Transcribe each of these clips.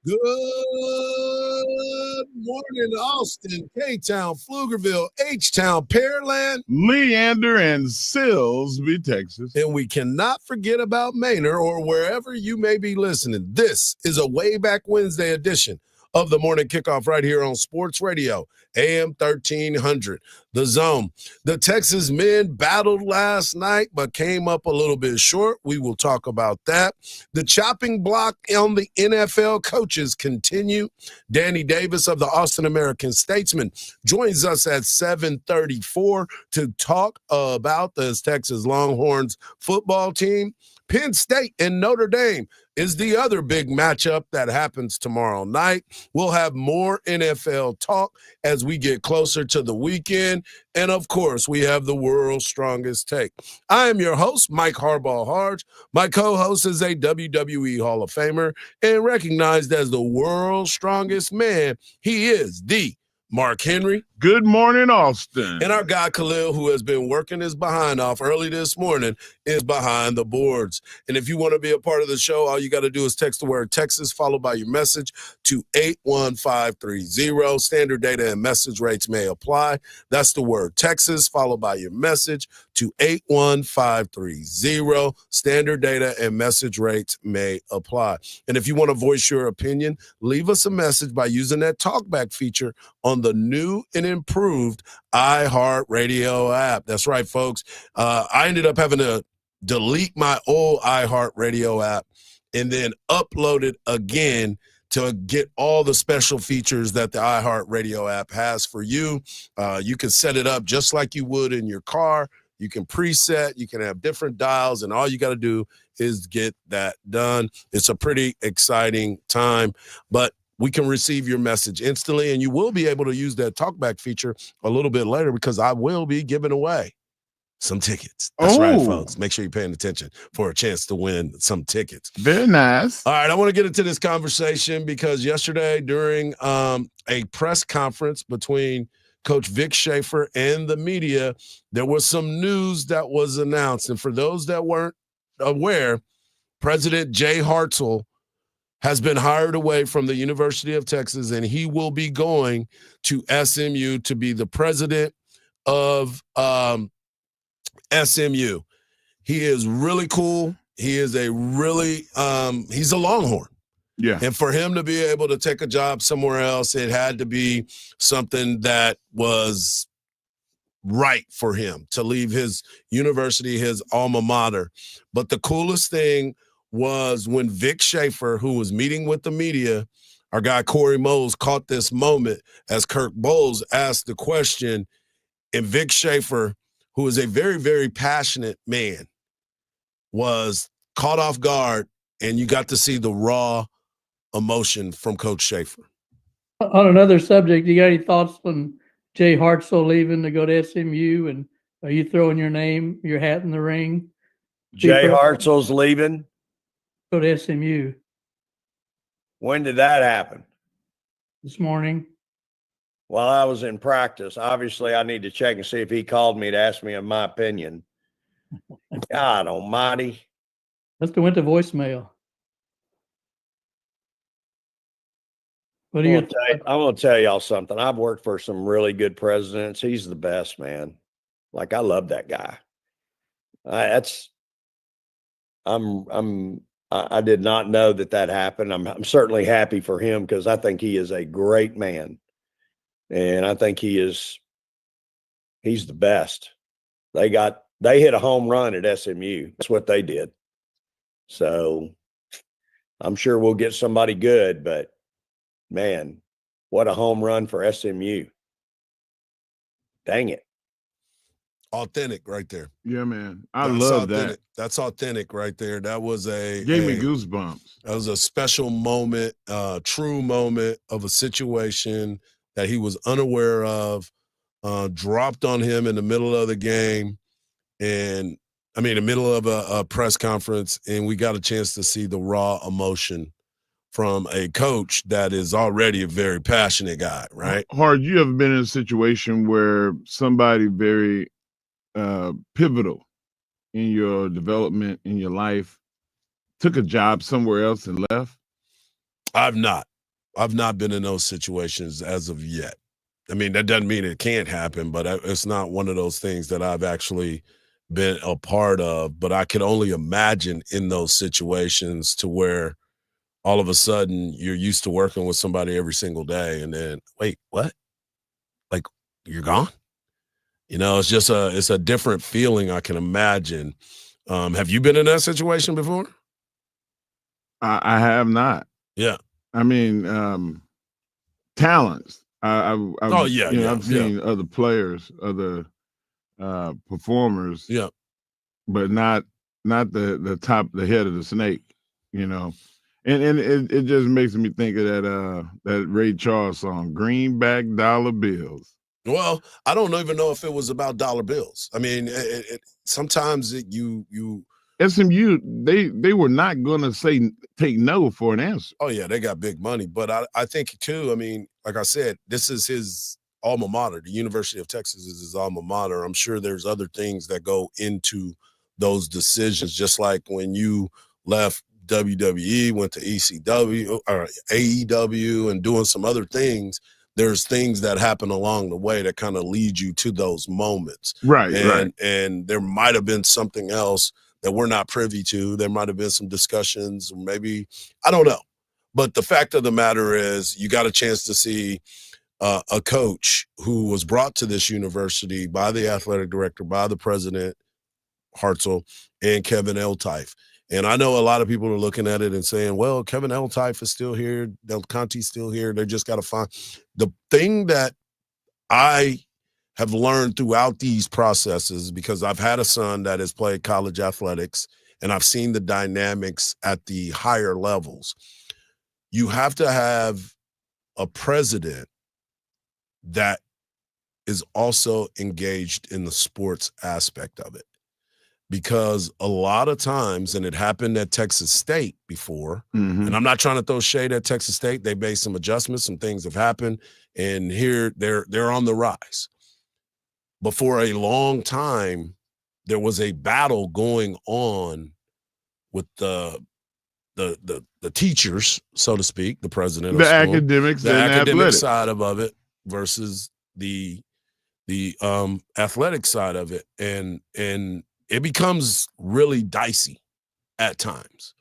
Good morning, Austin, K-Town, Pflugerville, H-Town, Pearland. Leander and Silsbee, Texas. And we cannot forget about Manor or wherever you may be listening. This is a Way Back Wednesday edition of the Morning Kickoff right here on Sports Radio, AM 1300, The Zone. The Texas men battled last night but came up a little bit short. We will talk about that. The chopping block on the NFL coaches continue. Danny Davis of the Austin American-Statesman joins us at 7:34 to talk about the Texas Longhorns football team. Penn State and Notre Dame is the other big matchup that happens tomorrow night. We'll have more NFL talk as we get closer to the weekend. And, of course, we have the world's strongest take. I am your host, Mike Harbaugh-Harge. My co-host is a WWE Hall of Famer and recognized as the world's strongest man. He is the Mark Henry. Good morning, Austin. And our guy, Khalil, who has been working his behind off early this morning, is behind the boards. And if you want to be a part of the show, all you got to do is text the word Texas followed by your message to 81530. Standard data and message rates may apply. That's the word Texas followed by your message to 81530. Standard data and message rates may apply. And if you want to voice your opinion, leave us a message by using that talkback feature on the new and improved iHeartRadio app. That's right, folks. I ended up having to delete my old iHeartRadio app and then upload it again to get all the special features that the iHeartRadio app has for you. You can set it up just like you would in your car. You can preset, you can have different dials, and all you got to do is get that done. It's a pretty exciting time, but we can receive your message instantly, and you will be able to use that talkback feature a little bit later because I will be giving away some tickets. That's right, folks. Make sure you're paying attention for a chance to win some tickets. Very nice. All right, I want to get into this conversation because yesterday during a press conference between Coach Vic Schaefer and the media, there was some news that was announced. And for those that weren't aware, President Jay Hartzell has been hired away from the University of Texas, and he will be going to SMU to be the president of SMU. He is really cool. He is a really he's a Longhorn. Yeah. And for him to be able to take a job somewhere else, it had to be something that was right for him to leave his university, his alma mater. But the coolest thing was when Vic Schaefer, who was meeting with the media, our guy Corey Moles caught this moment as Kirk Bowles asked the question, and Vic Schaefer, who is a very, very passionate man, was caught off guard, and you got to see the raw emotion from Coach Schaefer. On another subject, you got any thoughts on Jay Hartzell leaving to go to SMU, and are you throwing your hat in the ring? Jay Hartzell's leaving? Go to SMU. When did that happen? This morning. While I was in practice. Obviously, I need to check and see if he called me to ask me my opinion. God almighty. Must have went to voicemail. What do you think? I'm going to tell y'all something. I've worked for some really good presidents. He's the best, man. Like, I love that guy. I did not know that happened. I'm certainly happy for him because I think he is a great man. And I think he's the best. They hit a home run at SMU. That's what they did. So I'm sure we'll get somebody good, but man, what a home run for SMU. Dang it. Authentic right there. Yeah, man. I love that. That's authentic right there. That was gave me goosebumps. That was a special moment, true moment of a situation that he was unaware of, dropped on him in the middle of the game, and the middle of a press conference, and we got a chance to see the raw emotion from a coach that is already a very passionate guy, right? Hard, you ever been in a situation where somebody very pivotal in your development, in your life, took a job somewhere else and left? I've not been in those situations as of yet. I mean, that doesn't mean it can't happen, but it's not one of those things that I've actually been a part of. But I can only imagine in those situations to where all of a sudden you're used to working with somebody every single day, and then wait, what? Like you're gone? It's a different feeling I can imagine. Have you been in that situation before? I have not. Yeah. I mean, talents. Oh yeah, yeah, I've yeah, seen other players, other performers, yeah. but not the top, the head of the snake. You know, and it just makes me think of that Ray Charles song, "Greenback Dollar Bills." Well, I don't even know if it was about dollar bills. I mean, sometimes you SMU, they were not going to take no for an answer. oh yeah, they got big money, but I think too. I mean, like I said, this is his alma mater. The University of Texas is his alma mater. I'm sure there's other things that go into those decisions. Just like when you left WWE, went to ECW or AEW, and doing some other things. There's things that happen along the way that kind of lead you to those moments. Right, right. And there might have been something else that we're not privy to. There might have been some discussions, or maybe, I don't know. But the fact of the matter is, you got a chance to see a coach who was brought to this university by the athletic director, by the president, Hartzell, and Kevin Eltife. And I know a lot of people are looking at it and saying, well, Kevin Eltife is still here. Del Conte's still here. They just got to find the thing that I have learned throughout these processes, because I've had a son that has played college athletics and I've seen the dynamics at the higher levels. You have to have a president that is also engaged in the sports aspect of it. Because a lot of times, and it happened at Texas State before, and I'm not trying to throw shade at Texas State. They made some adjustments, some things have happened, and here they're on the rise. But for a long time, there was a battle going on with the teachers, so to speak, the president of The school, academics the and academic athletics. side of it versus the athletic side of it, and it becomes really dicey at times.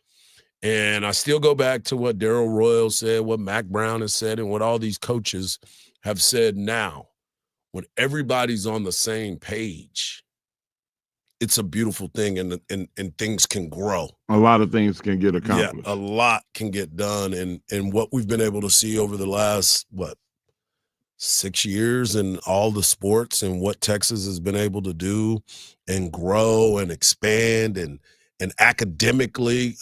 And I still go back to what Darrell Royal said, what Mac Brown has said, and what all these coaches have said now. When everybody's on the same page, it's a beautiful thing, and things can grow. A lot of things can get accomplished. Yeah, a lot can get done, and what we've been able to see over the last 6 years in all the sports, and what Texas has been able to do and grow and expand and academically,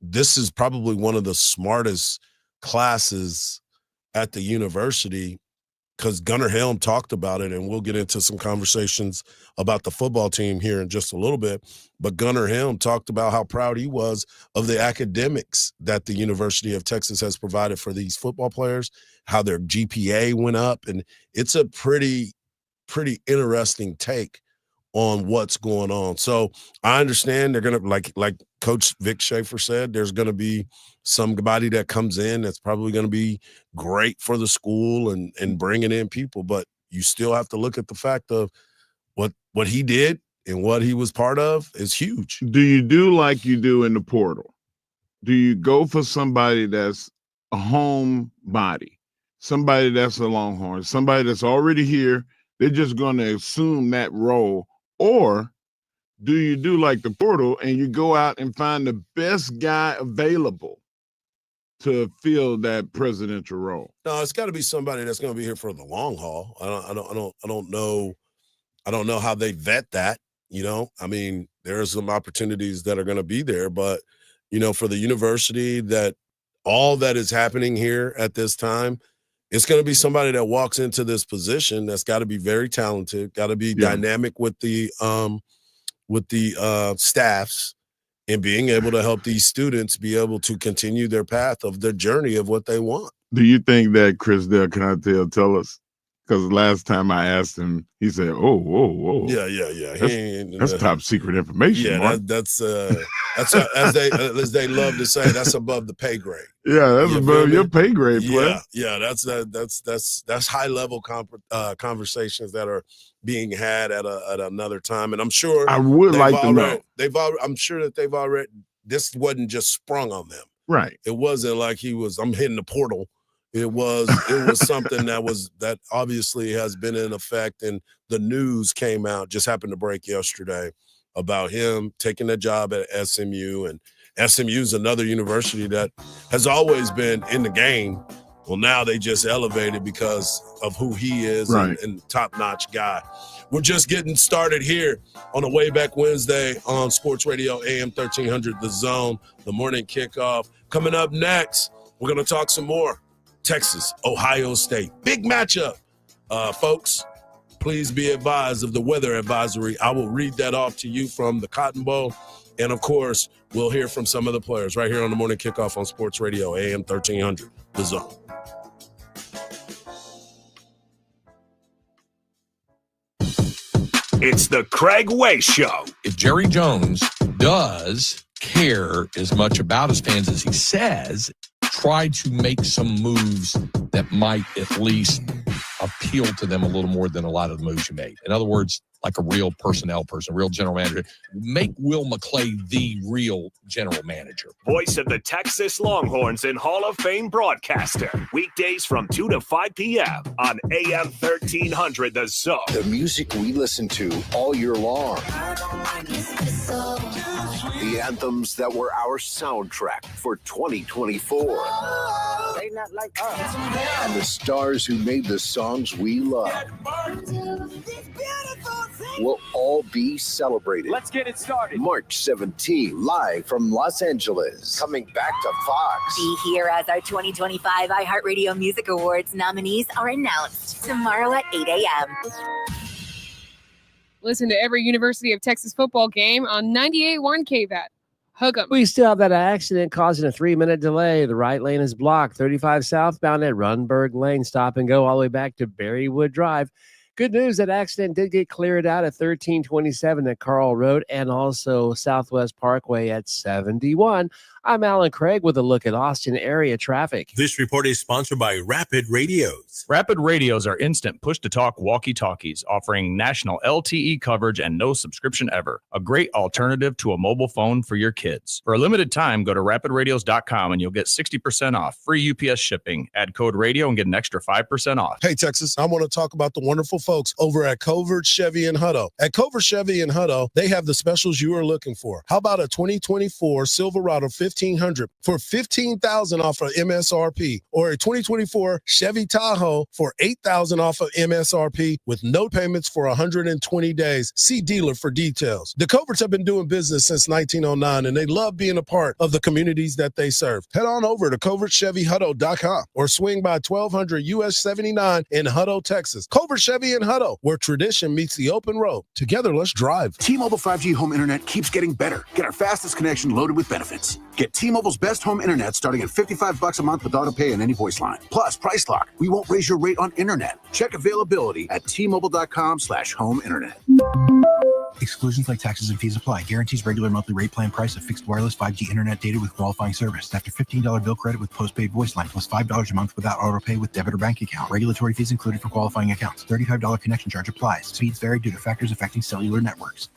this is probably one of the smartest classes at the university, because Gunnar Helm talked about it, and we'll get into some conversations about the football team here in just a little bit. But Gunnar Helm talked about how proud he was of the academics that the University of Texas has provided for these football players, how their GPA went up. And it's a pretty interesting take on what's going on. So I understand they're going to, like Coach Vic Schaefer said, there's going to be somebody that comes in that's probably going to be great for the school and bringing in people, but you still have to look at the fact of what he did and what he was part of is huge. Do you do like you do in the portal? Do you go for somebody that's a home body, somebody that's a Longhorn, somebody that's already here? They're just going to assume that role. Or do you do like the portal and you go out and find the best guy available to fill that presidential role? No, it's got to be somebody that's going to be here for the long haul. I don't know how they vet that. I mean, there are some opportunities that are going to be there, but for the university, that all that is happening here at this time, it's going to be somebody that walks into this position that's got to be very talented, got to be dynamic with the staffs, and being able to help these students be able to continue their path of their journey of what they want. Do you think that Chris Del Conte will tell us? Because last time I asked him, he said, "Oh, Yeah. That's top secret information." Yeah, Mark. that's as they love to say, that's above the pay grade. Yeah, that's You above feel your me? pay grade, player. Yeah. That's high level conversations that are being had at another time, and I'm sure I would like to know. I'm sure that they've already. This wasn't just sprung on them. Right. It wasn't like I'm hitting the portal. It was something that obviously has been in effect, and the news came out, just happened to break yesterday, about him taking a job at SMU, and SMU is another university that has always been in the game. Well, now they just elevated because of who he is, right, and top-notch guy. We're just getting started here on a Way Back Wednesday on Sports Radio AM 1300, The Zone, the morning kickoff. Coming up next, we're going to talk some more Texas, Ohio State. Big matchup, folks. Please be advised of the weather advisory. I will read that off to you from the Cotton Bowl. And, of course, we'll hear from some of the players right here on the morning kickoff on Sports Radio AM 1300, The Zone. It's the Craig Way Show. If Jerry Jones does care as much about his fans as he says, try to make some moves that might at least appeal to them a little more than a lot of the moves you made. In other words, like a real personnel person, real general manager. Make Will McClay the real general manager. Voice of the Texas Longhorns and Hall of Fame broadcaster. Weekdays from 2 to 5 p.m. on AM 1300 The Zone. The music we listen to all year long. The anthems that were our soundtrack for 2024. They not like us. And the stars who made the songs we love will all be celebrated. Let's get it started. March 17, live from Los Angeles, coming back to Fox. Be here as our 2025 iHeartRadio Music Awards nominees are announced tomorrow at 8 a.m. Listen to every University of Texas football game on 98.1 KVAT. Hook 'em. We still have that accident causing a 3-minute delay. The right lane is blocked. 35 southbound at Runberg Lane. Stop and go all the way back to Berrywood Drive. Good news, that accident did get cleared out at 1327 at Carl Road and also Southwest Parkway at 71. I'm Alan Craig with a look at Austin area traffic. This report is sponsored by Rapid Radios. Rapid Radios are instant push-to-talk walkie-talkies offering national LTE coverage and no subscription ever. A great alternative to a mobile phone for your kids. For a limited time, go to rapidradios.com and you'll get 60% off. Free UPS shipping. Add code radio and get an extra 5% off. Hey, Texas, I want to talk about the wonderful folks over at Covert Chevy and Hutto. At Covert Chevy and Hutto, they have the specials you are looking for. How about a 2024 Silverado 1500 for $15,000 off of MSRP, or a 2024 Chevy Tahoe for $8,000 off of MSRP with no payments for 120 days. See dealer for details. The Coverts have been doing business since 1909, and they love being a part of the communities that they serve. Head on over to covertchevyhutto.com or swing by 1200 US 79 in Hutto, Texas. Covert Chevy and Hutto, where tradition meets the open road. Together, let's drive. T-Mobile 5G home internet keeps getting better. Get our fastest connection loaded with benefits. Get T-Mobile's best home internet starting at $55 a month with auto pay and any voice line. Plus, Price Lock. We won't raise your rate on internet. Check availability at T-Mobile.com/home internet. Exclusions like taxes and fees apply. Guarantees regular monthly rate plan price of fixed wireless 5G internet data with qualifying service. After $15 bill credit with postpaid voice line plus $5 a month without auto pay with debit or bank account. Regulatory fees included for qualifying accounts. $35 connection charge applies. Speeds vary due to factors affecting cellular networks.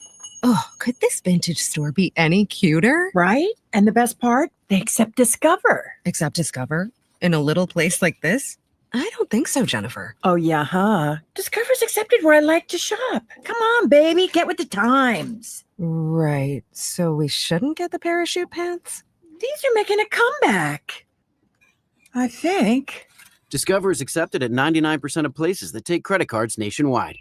Oh, could this vintage store be any cuter? Right? And the best part? They accept Discover. Accept Discover? In a little place like this? I don't think so, Jennifer. Oh, yeah, huh? Discover's accepted where I like to shop. Come on, baby, get with the times. Right. So we shouldn't get the parachute pants? These are making a comeback. I think. Discover is accepted at 99% of places that take credit cards nationwide.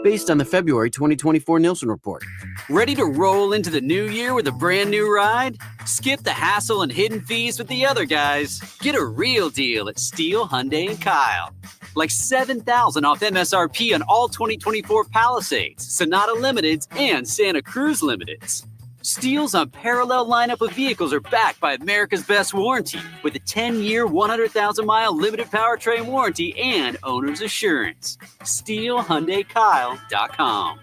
Based on the February 2024 Nielsen report. Ready to roll into the new year with a brand new ride? Skip the hassle and hidden fees with the other guys. Get a real deal at Steele, Hyundai, and Kyle. Like $7,000 off MSRP on all 2024 Palisades, Sonata Limiteds, and Santa Cruz Limiteds. Steel's unparalleled lineup of vehicles are backed by America's best warranty with a 10-year, 100,000-mile limited powertrain warranty and owner's assurance. SteelHyundaiKyle.com.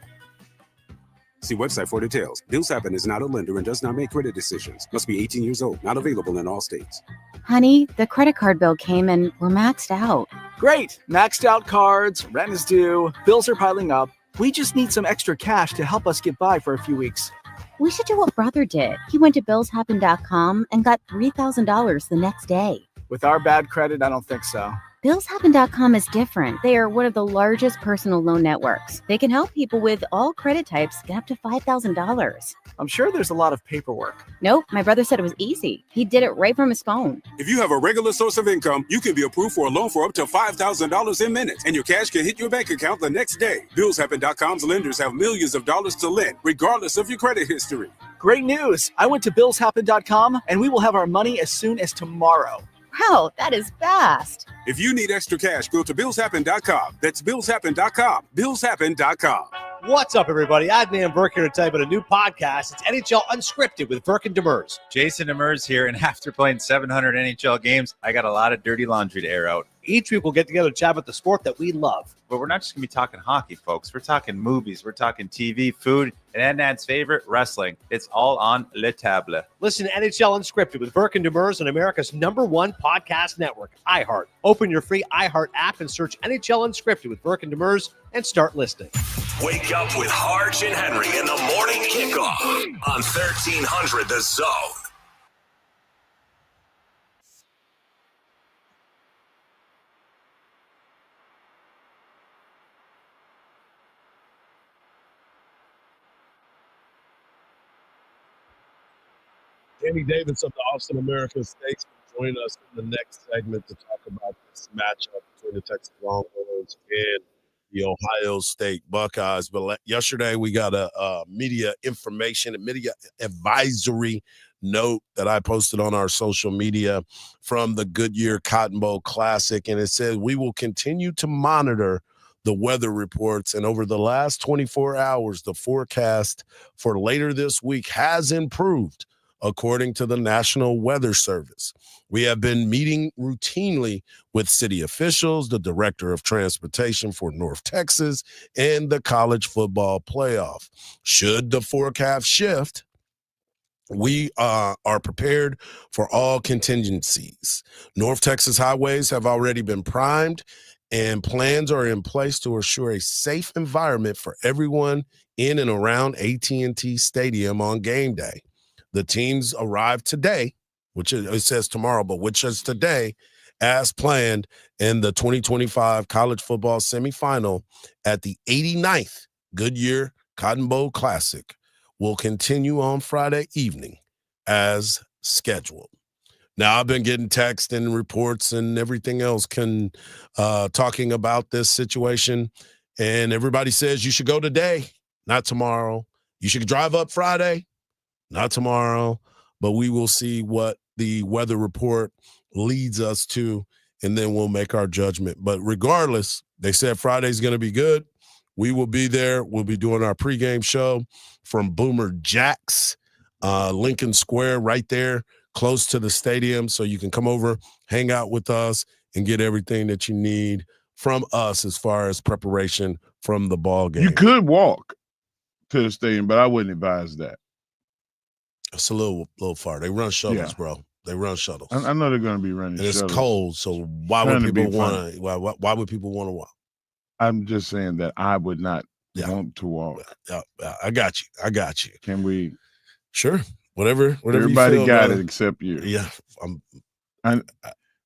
See website for details. Bills Happen is not a lender and does not make credit decisions. Must be 18 years old. Not available in all states. Honey, the credit card bill came and we're maxed out. Great. Maxed out cards, rent is due, bills are piling up. We just need some extra cash to help us get by for a few weeks. We should do what brother did. He went to billshappen.com and got $3,000 the next day. With our bad credit, I don't think so. Billshappen.com is different. They are one of the largest personal loan networks. They can help people with all credit types get up to $5,000. I'm sure there's a lot of paperwork. Nope, my brother said it was easy. He did it right from his phone. If you have a regular source of income, you can be approved for a loan for up to $5,000 in minutes, and your cash can hit your bank account the next day. Billshappen.com's lenders have millions of dollars to lend, regardless of your credit history. Great news! I went to billshappen.com, and we will have our money as soon as tomorrow. Wow, that is fast. If you need extra cash, go to billshappen.com. That's billshappen.com. Billshappen.com. What's up, everybody? Adnan Burke here to tell you about a new podcast. It's NHL Unscripted with Burke and Demers. Jason Demers here, and after playing 700 NHL games, I got a lot of dirty laundry to air out. Each week we'll get together to chat about the sport that we love. But we're not just going to be talking hockey, folks. We're talking movies. We're talking TV, food, and Adnan's favorite, wrestling. It's all on Le Table. Listen to NHL Unscripted with Burke and Demers on America's #1 podcast network, iHeart. Open your free iHeart app and search NHL Unscripted with Burke and Demers and start listening. Wake up with Harge and Henry in the morning kickoff on 1300 The Zone. Danny Davis of the Austin American States will join us in the next segment to talk about this matchup between the Texas Longhorns and the Ohio State Buckeyes. But yesterday we got a media information, a media advisory note that I posted on our social media from the Goodyear Cotton Bowl Classic. And it says, we will continue to monitor the weather reports. And over the last 24 hours, the forecast for later this week has improved, according to the National Weather Service. We have been meeting routinely with city officials, the director of transportation for North Texas, and the college football playoff. Should the forecast shift, we are prepared for all contingencies. North Texas highways have already been primed, and plans are in place to assure a safe environment for everyone in and around AT&T Stadium on game day. The teams arrived today, which is, it says tomorrow, but which is today, as planned in the 2025 college football semifinal at the 89th Goodyear Cotton Bowl Classic will continue on Friday evening as scheduled. Now, I've been getting texts and reports and everything else talking about this situation, and everybody says you should go today, not tomorrow. You should drive up Friday, not tomorrow, but we will see what the weather report leads us to, and then we'll make our judgment. But regardless, they said Friday's going to be good. We will be there. We'll be doing our pregame show from Boomer Jack's, Lincoln Square, right there, close to the stadium. So you can come over, hang out with us, and get everything that you need from us as far as preparation from the ball game. You could walk to the stadium, but I wouldn't advise that. It's a little far. They run shuttles, bro. They run shuttles. I know they're going to be running and shuttles. It's cold, so why would people want to? Why would people want to walk? I'm just saying that I would not want to walk. I got you. I got you. Can we? Sure. Whatever Everybody you feel, got brother. it except you. Yeah.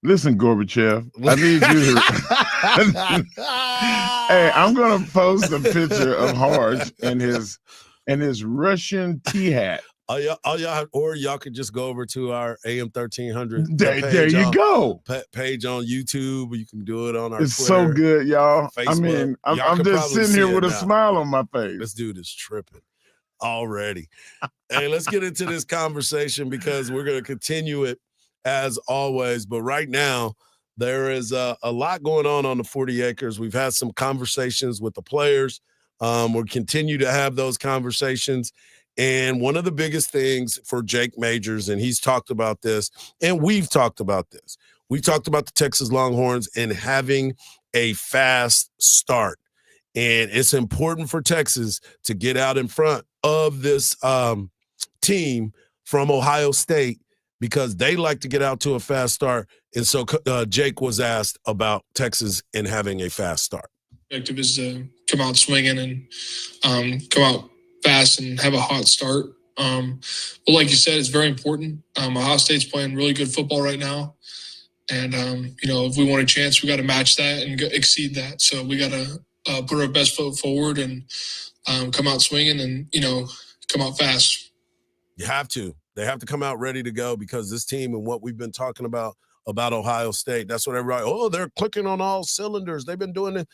Listen, Gorbachev, I need you to. Hey, I'm going to post a picture of Harge in his Russian tea hat. Or y'all could just go over to our AM 1300. There you go. Page on YouTube. You can do it on our It's Twitter, so good, y'all. Facebook. I mean, Y'all I'm can just probably sitting see here it with a now. smile on my face. This dude is tripping already. Hey, let's get into this conversation because we're going to continue it as always. But right now, there is a lot going on the 40 acres. We've had some conversations with the players. We'll continue to have those conversations. And one of the biggest things for Jake Majors, and he's talked about this, and we've talked about this. We talked about the Texas Longhorns and having a fast start. And it's important for Texas to get out in front of this team from Ohio State because they like to get out to a fast start. And so Jake was asked about Texas and having a fast start. Objective is to come out swinging and come out fast and have a hot start. But like you said, it's very important. Ohio State's playing really good football right now. And, if we want a chance, we got to match that and exceed that. So we got to put our best foot forward and come out swinging and, come out fast. You have to. They have to come out ready to go because this team and what we've been talking about Ohio State, that's what everybody, they're clicking on all cylinders. They've been doing it.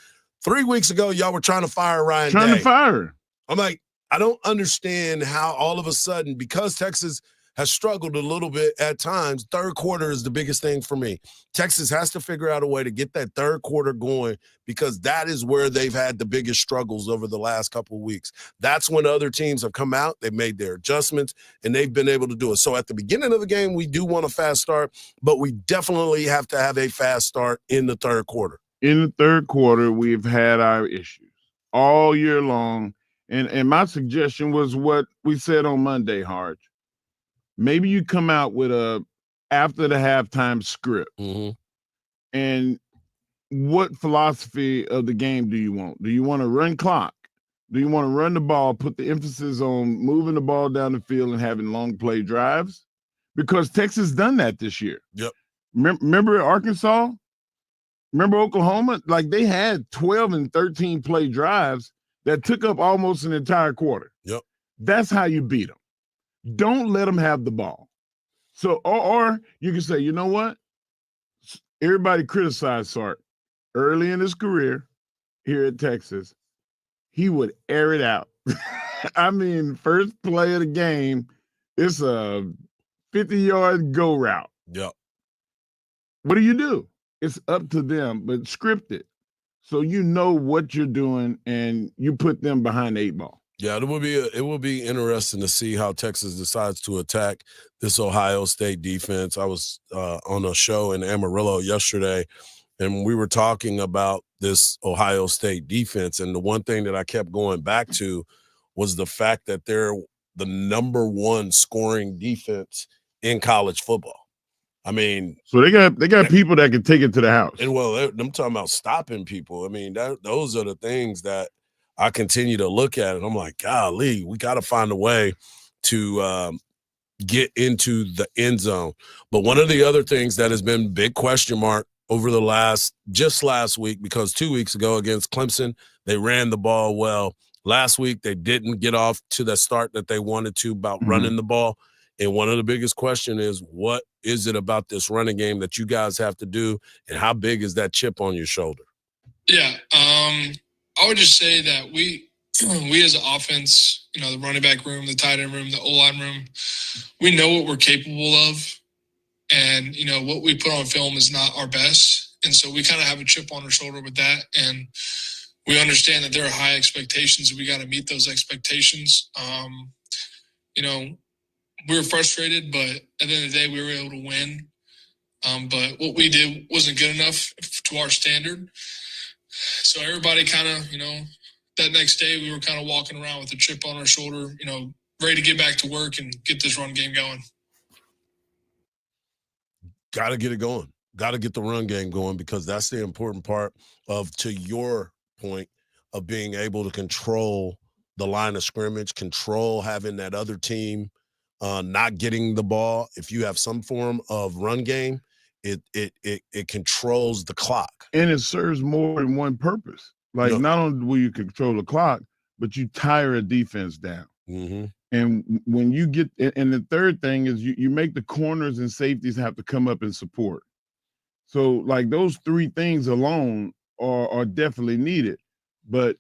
3 weeks ago, y'all were trying to fire Ryan Day. Trying to fire. I'm like, I don't understand how all of a sudden, because Texas has struggled a little bit at times, third quarter is the biggest thing for me. Texas has to figure out a way to get that third quarter going because that is where they've had the biggest struggles over the last couple of weeks. That's when other teams have come out, they've made their adjustments, and they've been able to do it. So at the beginning of the game, we do want a fast start, but we definitely have to have a fast start in the third quarter. In the third quarter, we've had our issues all year long. And my suggestion was what we said on Monday, Harge. Maybe you come out with a after the halftime script. Mm-hmm. And what philosophy of the game do you want? Do you want to run clock? Do you want to run the ball, put the emphasis on moving the ball down the field and having long play drives? Because Texas done that this year. Yep. Remember Arkansas? Remember Oklahoma? Like they had 12 and 13 play drives that took up almost an entire quarter. Yep. That's how you beat them. Don't let them have the ball. So, or you can say, you know what? Everybody criticized Sark early in his career here at Texas. He would air it out. I mean, first play of the game, it's a 50-yard go route. Yep. What do? It's up to them, but script it. So you know what you're doing and you put them behind the 8 ball. Yeah, it will be interesting to see how Texas decides to attack this Ohio State defense. I was on a show in Amarillo yesterday, and we were talking about this Ohio State defense. And the one thing that I kept going back to was the fact that they're the #1 scoring defense in college football. I mean, so they got people that can take it to the house. And I'm talking about stopping people. I mean, those are the things that I continue to look at, and I'm like, golly, we got to find a way to get into the end zone. But one of the other things that has been big question mark over the last week, because 2 weeks ago against Clemson, they ran the ball well. Last week, they didn't get off to the start that they wanted to about running the ball. And one of the biggest question is, what is it about this running game that you guys have to do, and how big is that chip on your shoulder? Yeah, I would just say that we as an offense, the running back room, the tight end room, the O-line room, we know what we're capable of. And, what we put on film is not our best. And so we kind of have a chip on our shoulder with that. And we understand that there are high expectations and we got to meet those expectations. We were frustrated, but at the end of the day, we were able to win. But what we did wasn't good enough to our standard. So everybody kind of, that next day we were kind of walking around with a chip on our shoulder, ready to get back to work and get this run game going. Got to get it going. Got to get the run game going, because that's the important part of, to your point, of being able to control the line of scrimmage, control having that other team not getting the ball. If you have some form of run game, it controls the clock. And it serves more than one purpose. Like, not only will you control the clock, but you tire a defense down. Mm-hmm. And when you get, and the third thing is you make the corners and safeties have to come up and support. So like those three things alone are definitely needed, but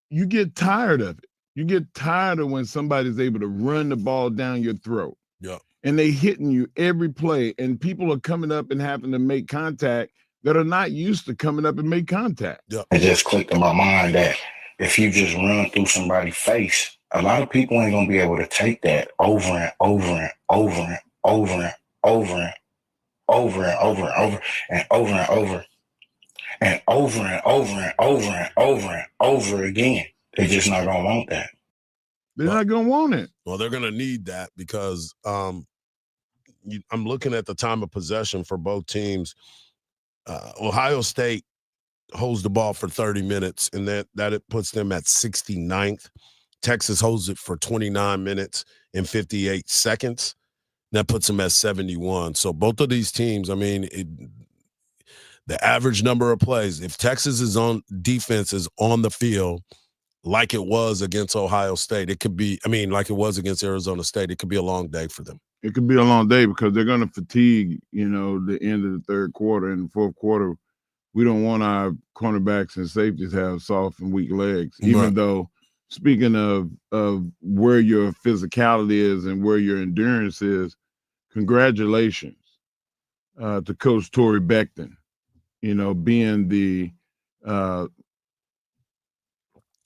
you get tired of it. You get tired of when somebody's able to run the ball down your throat. Yeah. And they hitting you every play, and people are coming up and having to make contact that are not used to coming up and make contact. Yeah. It just clicked in my mind that if you just run through somebody's face, a lot of people ain't gonna be able to take that over and over and over and over and over and over and over and over and over and over and over and over and over and over and over again. They're just not gonna want that. They're not gonna want it. Well, they're gonna need that because I'm looking at the time of possession for both teams. Ohio State holds the ball for 30 minutes, and that it puts them at 69th. Texas holds it for 29 minutes and 58 seconds. That puts them at 71. So both of these teams, I mean, the average number of plays, if Texas is on defense is on the field like it was against Ohio State, it could be, I mean, like it was against Arizona State, it could be a long day for them. It could be a long day because they're going to fatigue, the end of the third quarter and the fourth quarter. We don't want our cornerbacks and safeties to have soft and weak legs, even though, speaking of where your physicality is and where your endurance is, congratulations to Coach Torrey Becton, being the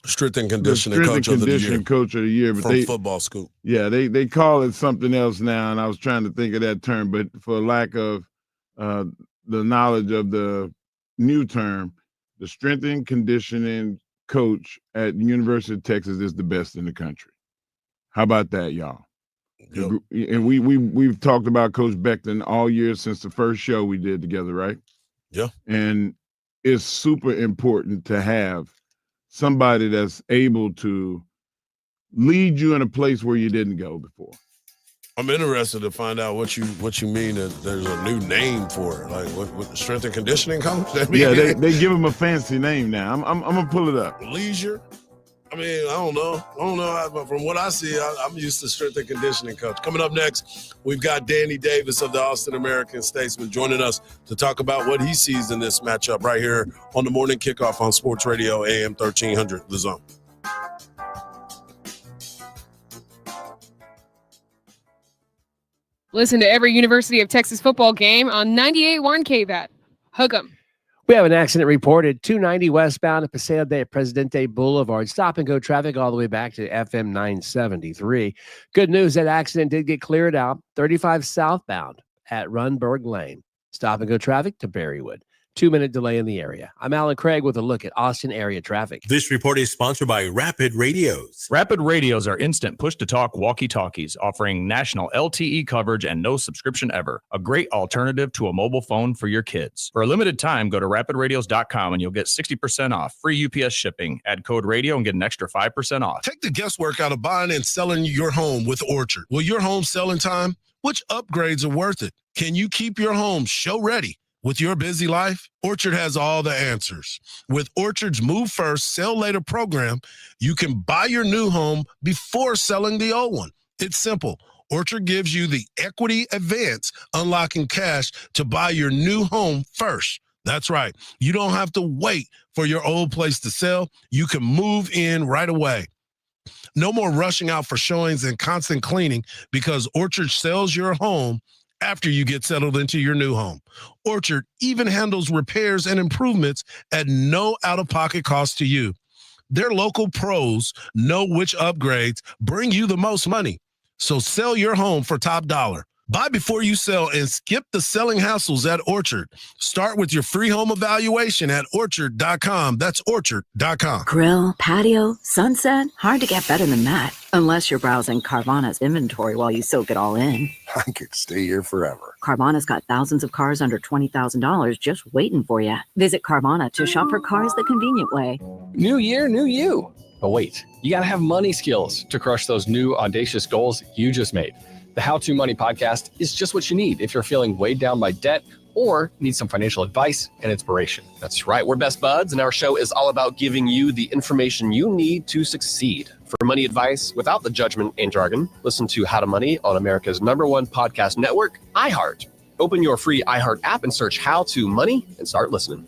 strength and conditioning coach of the year but from Football Scoop. Yeah, they call it something else now, and I was trying to think of that term, but for lack of the knowledge of the new term, the strength and conditioning coach at the University of Texas is the best in the country. How about that, y'all? Yep. And we've talked about Coach Becton all year since the first show we did together, right? Yeah. And it's super important to have somebody that's able to lead you in a place where you didn't go before. I'm interested to find out what you mean that there's a new name for it, like what strength and conditioning coach. Yeah, they give him a fancy name now. I'm gonna pull it up. Leisure. I mean, I don't know. But from what I see, I'm used to strength and conditioning coach. Coming up next, we've got Danny Davis of the Austin American-Statesman joining us to talk about what he sees in this matchup right here on the morning kickoff on Sports Radio AM 1300, The Zone. Listen to every University of Texas football game on 98.1 KVAT. Hook 'em. We have an accident reported 290 westbound at Paseo de Presidente Boulevard. Stop and go traffic all the way back to FM 973. Good news, that accident did get cleared out. 35 southbound at Runberg Lane. Stop and go traffic to Berrywood. 2-minute delay in the area. I'm Alan Craig with a look at Austin area traffic. This report is sponsored by Rapid Radios. Rapid Radios are instant push-to-talk walkie-talkies offering national LTE coverage and no subscription ever. A great alternative to a mobile phone for your kids. For a limited time, go to rapidradios.com and you'll get 60% off. Free UPS shipping. Add code radio and get an extra 5% off. Take the guesswork out of buying and selling your home with Orchard. Will your home sell in time? Which upgrades are worth it? Can you keep your home show ready? With your busy life, Orchard has all the answers. With Orchard's Move First, Sell Later program, you can buy your new home before selling the old one. It's simple. Orchard gives you the equity advance, unlocking cash to buy your new home first. That's right. You don't have to wait for your old place to sell. You can move in right away. No more rushing out for showings and constant cleaning because Orchard sells your home after you get settled into your new home. Orchard even handles repairs and improvements at no out-of-pocket cost to you. Their local pros know which upgrades bring you the most money. So sell your home for top dollar. Buy before you sell and skip the selling hassles at Orchard. Start with your free home evaluation at orchard.com. That's orchard.com. Grill, patio, sunset. Hard to get better than that. Unless you're browsing Carvana's inventory while you soak it all in. I could stay here forever. Carvana's got thousands of cars under $20,000 just waiting for you. Visit Carvana to shop for cars the convenient way. New year, new you. But wait, you gotta have money skills to crush those new audacious goals you just made. The How to Money podcast is just what you need if you're feeling weighed down by debt or need some financial advice and inspiration. That's right. We're best buds, and our show is all about giving you the information you need to succeed. For money advice without the judgment and jargon, listen to How to Money on America's #1 podcast network, iHeart. Open your free iHeart app and search How to Money and start listening.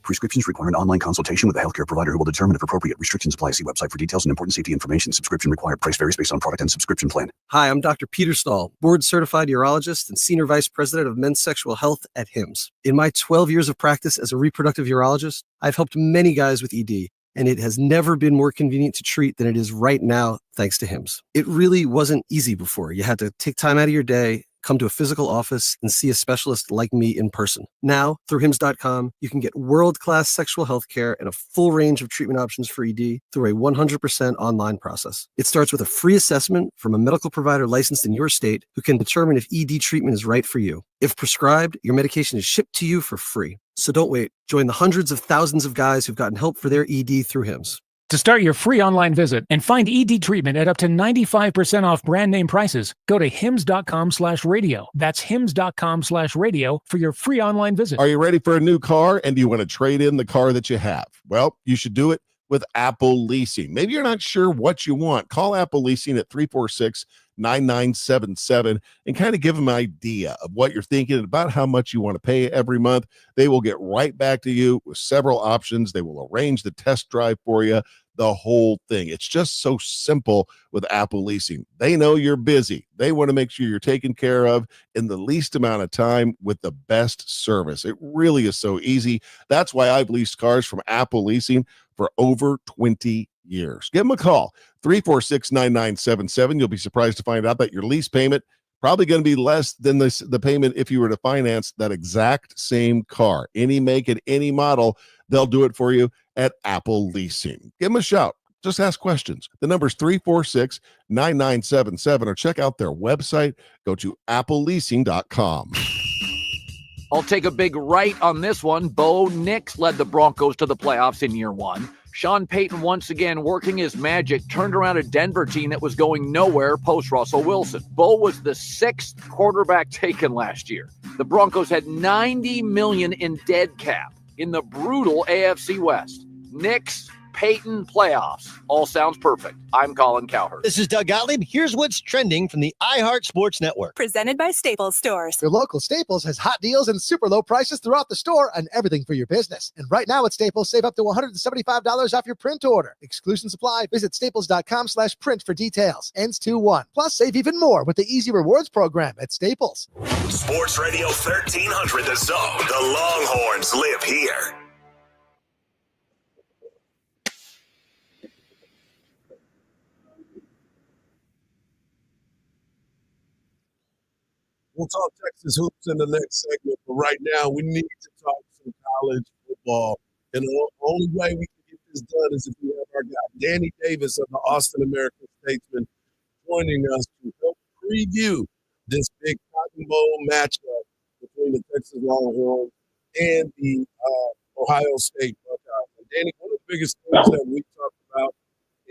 Prescriptions require an online consultation with a healthcare provider who will determine if appropriate. Restrictions apply. See website for details and important safety information. Subscription required. Price varies based on product and subscription plan. Hi, I'm Dr. Peter Stahl, board-certified urologist and senior vice president of men's sexual health at HIMSS. In my 12 years of practice as a reproductive urologist, I've helped many guys with ED, and it has never been more convenient to treat than it is right now, thanks to Hims. It really wasn't easy before. You had to take time out of your day, come to a physical office, and see a specialist like me in person. Now, through Hims.com, you can get world-class sexual health care and a full range of treatment options for ED through a 100% online process. It starts with a free assessment from a medical provider licensed in your state who can determine if ED treatment is right for you. If prescribed, your medication is shipped to you for free. So don't wait. Join the hundreds of thousands of guys who've gotten help for their ED through Hims. To start your free online visit and find ED treatment at up to 95% off brand name prices, go to hims.com/radio. That's hims.com/radio for your free online visit. Are you ready for a new car and do you want to trade in the car that you have? Well, you should do it with Apple Leasing. Maybe you're not sure what you want. Call Apple Leasing at 346-9977 and kind of give them an idea of what you're thinking about how much you want to pay every month. They will get right back to you with several options. They will arrange the test drive for you, the whole thing. It's just so simple with Apple Leasing. They know you're busy. They want to make sure you're taken care of in the least amount of time with the best service. It really is so easy. That's why I've leased cars from Apple Leasing for over 20 years. Give them a call, 346-9977. You'll be surprised to find out that your lease payment probably going to be less than the payment if you were to finance that exact same car. Any make and any model, they'll do it for you at Apple Leasing. Give them a shout. Just ask questions. The number is 346-9977 or check out their website. Go to appleleasing.com. I'll take a big right on this one. Bo Nix led the Broncos to the playoffs in year one. Sean Payton once again working his magic, turned around a Denver team that was going nowhere post Russell Wilson. Bo was the 6th quarterback taken last year. The Broncos had $90 million in dead cap in the brutal AFC West. Nix, Payton, playoffs. All sounds perfect. I'm Colin Cowherd. This is Doug Gottlieb. Here's what's trending from the iHeart Sports Network. Presented by Staples Stores. Your local Staples has hot deals and super low prices throughout the store and everything for your business. And right now at Staples, save up to $175 off your print order. Exclusions apply. Visit staples.com/print for details. Ends 2/1. Plus, save even more with the Easy Rewards program at Staples. Sports Radio 1300 The Zone. The Longhorns live here. We'll talk Texas hoops in the next segment, but right now we need to talk some college football. And the only way we can get this done is if we have our guy, Danny Davis of the Austin American-Statesman, joining us to help preview this big Cotton Bowl matchup between the Texas Longhorns and the Ohio State Buckeyes. And Danny, one of the biggest things that we talked about,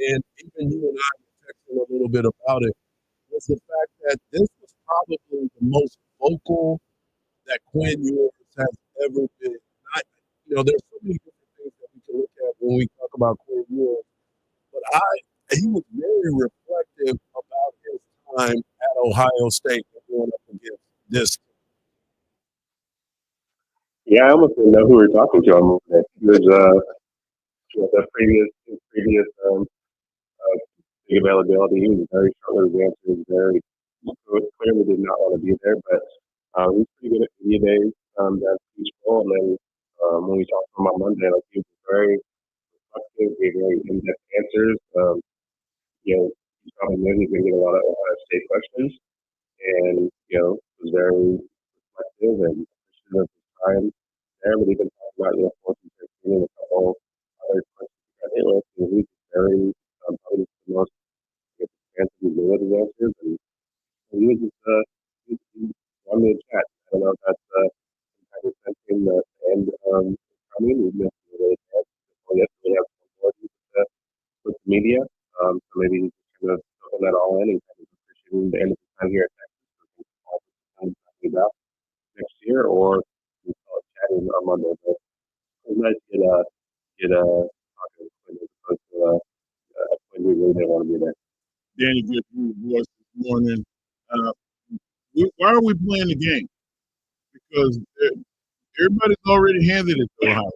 and even you and I were texting a little bit about it, was the fact that this was probably the most vocal that Quinn Ewers has ever been. There's so many different things that we can look at when we talk about Quinn Ewers, but he was very reflective about his time at Ohio State and going up against this. Yeah, I almost didn't know who we were talking to on movement. It was the previous big availability. He was very short with his answers, very clearly did not want to be there, but he was pretty good at media days at Peachbowl. And then when we talked to him on Monday, he was very reflective, gave very in-depth answers. You probably knew he was going to get a lot of Ohio State questions, and was very reflective and appreciative of his time there. But even talking about 14, 13, and a couple other questions he got hit with, he was very probably the most answers he knew of his answers, and he was just he wanted to chat. I don't know if that's kind of sensing the end coming. We missed a really bad before yesterday have some more with the media. So maybe he's just kind of soaking that all in and kind of appreciating the end of his time here at Texas. So all the time talking about next year, or we call it chatting on Monday. But it was nice to get talking to Quinn as opposed to Quinn who really didn't want to be there. Danny, good voice this morning. Why are we playing the game? Because everybody's already handed it to Ohio State.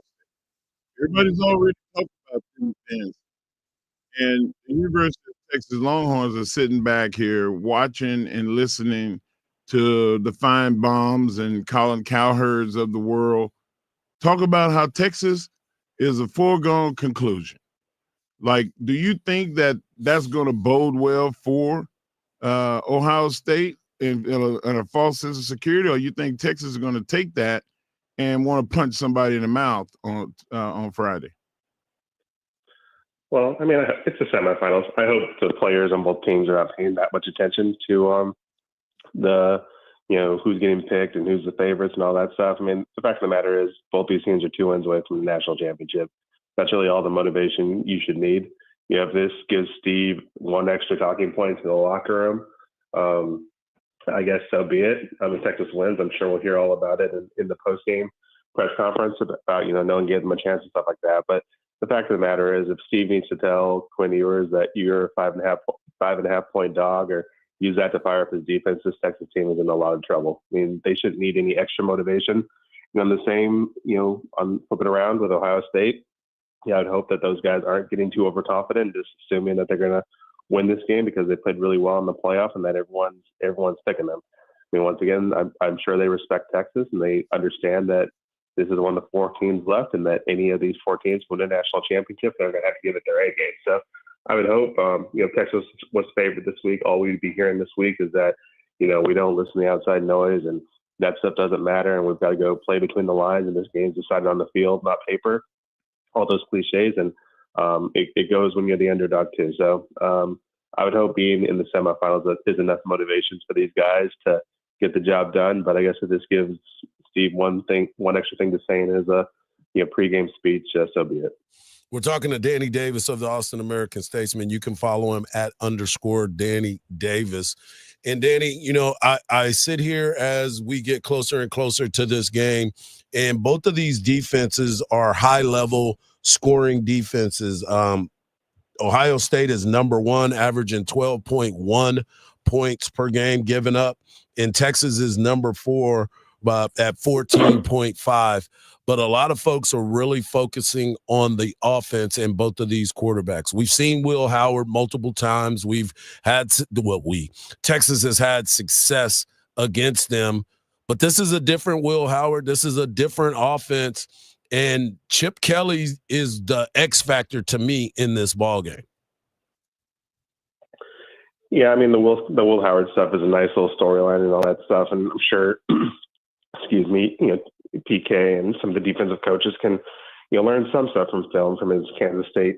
Everybody's already talked about these things. And the University of Texas Longhorns are sitting back here watching and listening to the Fine Bombs and Colin Cowherds of the world talk about how Texas is a foregone conclusion. Like, do you think that that's going to bode well for Ohio State in a false sense of security, or you think Texas is going to take that and want to punch somebody in the mouth on Friday? Well, I mean, it's the semifinals. I hope the players on both teams are not paying that much attention to the, who's getting picked and who's the favorites and all that stuff. I mean, the fact of the matter is both these teams are 2 wins away from the national championship. That's really all the motivation you should need. If this gives Steve one extra talking point to the locker room, I guess so be it. If Texas wins, I'm sure we'll hear all about it in the post-game press conference about, no one gave them a chance and stuff like that. But the fact of the matter is, if Steve needs to tell Quinn Ewers that you're a 5.5 point dog, or use that to fire up his defense, this Texas team is in a lot of trouble. I mean, they shouldn't need any extra motivation. And on the same, on flipping around with Ohio State, I'd hope that those guys aren't getting too overconfident, just assuming that they're going to win this game because they played really well in the playoff and that everyone's picking them. I mean, once again, I'm sure they respect Texas and they understand that this is one of the 4 teams left, and that any of these 4 teams win a national championship, they're going to have to give it their A game. So I would hope, Texas was favored this week. All we'd be hearing this week is that, we don't listen to the outside noise and that stuff doesn't matter, and we've got to go play between the lines, and this game's decided on the field, not paper. All those cliches, and it goes when you're the underdog too. So I would hope being in the semifinals is enough motivation for these guys to get the job done. But I guess if this gives Steve one extra thing to say in his pregame speech, so be it. We're talking to Danny Davis of the Austin American-Statesman. You can follow him at _Danny Davis. And Danny, I sit here as we get closer and closer to this game, and both of these defenses are high-level scoring defenses. Ohio State is number 1, averaging 12.1 points per game given up, and Texas is number 4 at 14.5. But a lot of folks are really focusing on the offense in both of these quarterbacks. We've seen Will Howard multiple times. Texas has had success against them, but this is a different Will Howard. This is a different offense, and Chip Kelly is the X factor to me in this ballgame. Yeah, I mean, the Will Howard stuff is a nice little storyline and all that stuff, and I'm sure, PK and some of the defensive coaches can, learn some stuff from film from his Kansas State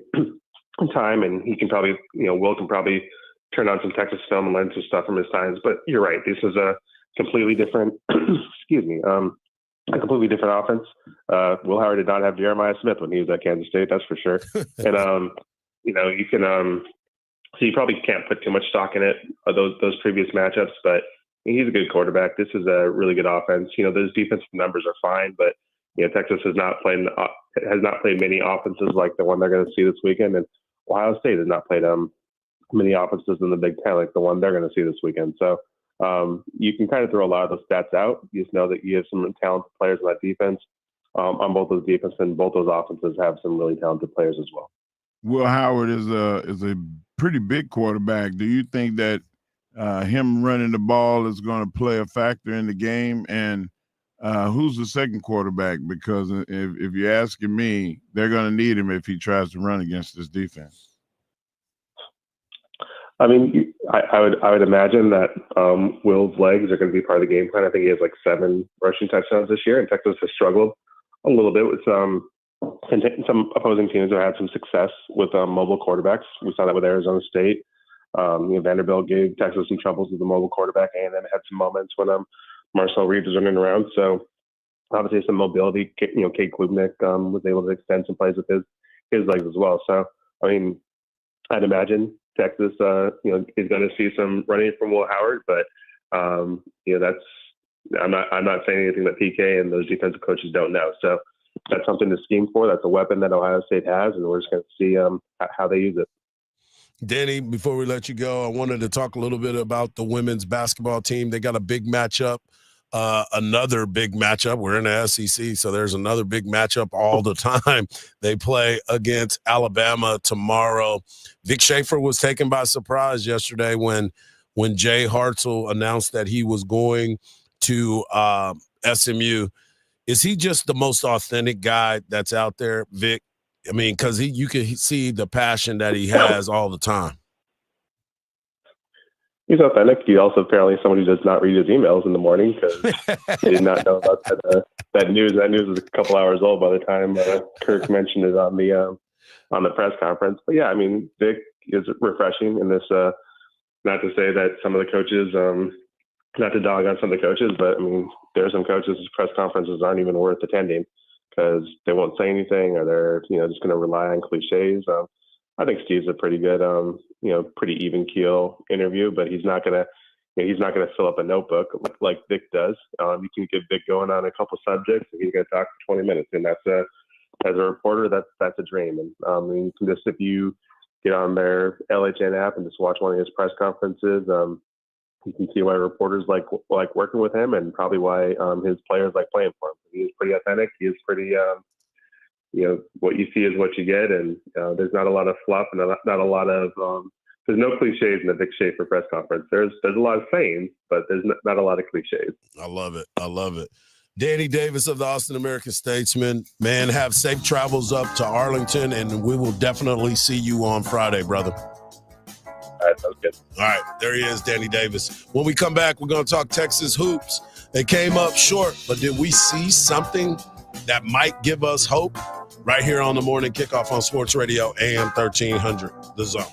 time, and he can probably, Will can probably turn on some Texas film and learn some stuff from his times. But you're right, this is a completely different, a completely different offense. Will Howard did not have Jeremiah Smith when he was at Kansas State, that's for sure. And you can, so you probably can't put too much stock in it, those previous matchups, but he's a good quarterback. This is a really good offense. Those defensive numbers are fine, but Texas has not played many offenses like the one they're going to see this weekend, and Ohio State has not played many offenses in the Big Ten like the one they're going to see this weekend. So you can kind of throw a lot of those stats out. You just know that you have some talented players on that defense, on both those defenses, and both those offenses have some really talented players as well. Will Howard is a pretty big quarterback. Do you think that him running the ball is going to play a factor in the game? And who's the second quarterback? Because if you're asking me, they're going to need him if he tries to run against this defense. I mean, I would imagine that Will's legs are going to be part of the game plan. I think he has like 7 rushing touchdowns this year, and Texas has struggled a little bit with some opposing teams have had some success with mobile quarterbacks. We saw that with Arizona State. Vanderbilt gave Texas some troubles with the mobile quarterback, and then had some moments when Marcel Reed was running around. So obviously some mobility. Kate Klubnik was able to extend some plays with his legs as well. So I mean, I'd imagine Texas is going to see some running from Will Howard, but that's I'm not saying anything that PK and those defensive coaches don't know. So that's something to scheme for. That's a weapon that Ohio State has, and we're just going to see how they use it. Danny, before we let you go, I wanted to talk a little bit about the women's basketball team. They got a big matchup, another big matchup. We're in the SEC, so there's another big matchup all the time. They play against Alabama tomorrow. Vic Schaefer was taken by surprise yesterday when Jay Hartzell announced that he was going to SMU. Is he just the most authentic guy that's out there, Vic? I mean, because you can see the passion that he has all the time. He's authentic. He also apparently somebody who does not read his emails in the morning because he did not know about that news. That news was a couple hours old by the time Kirk mentioned it on the press conference. But yeah, I mean, Vic is refreshing in this. Not to say that some of the coaches, not to dog on some of the coaches, but I mean, there are some coaches whose press conferences aren't even worth attending because they won't say anything or they're just going to rely on cliches. I think Steve's a pretty good, pretty even keel interview, but he's not gonna fill up a notebook like Vic does. You can get Vic going on a couple subjects, and he's gonna talk for 20 minutes, and that's as a reporter, that's a dream. And you can just, if you get on their LHN app and just watch one of his press conferences, you can see why reporters like working with him, and probably why his players like playing for him. He is pretty authentic. He is pretty. What you see is what you get, and there's not a lot of fluff and not a lot of there's no cliches in the Vic Schaefer press conference. There's a lot of sayings, but there's not a lot of cliches. I love it. Danny Davis of the Austin American-Statesman, man, have safe travels up to Arlington, and we will definitely see you on Friday, brother. All right, sounds good. All right, there he is, Danny Davis. When we come back, we're going to talk Texas hoops. They came up short, but did we see something that might give us hope? Right here on the Morning Kickoff on Sports Radio, AM 1300, The Zone.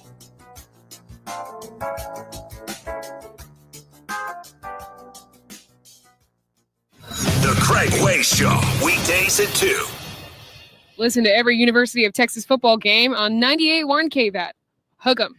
The Craig Way Show, weekdays at 2. Listen to every University of Texas football game on 98.1 KVAT. Hook 'em.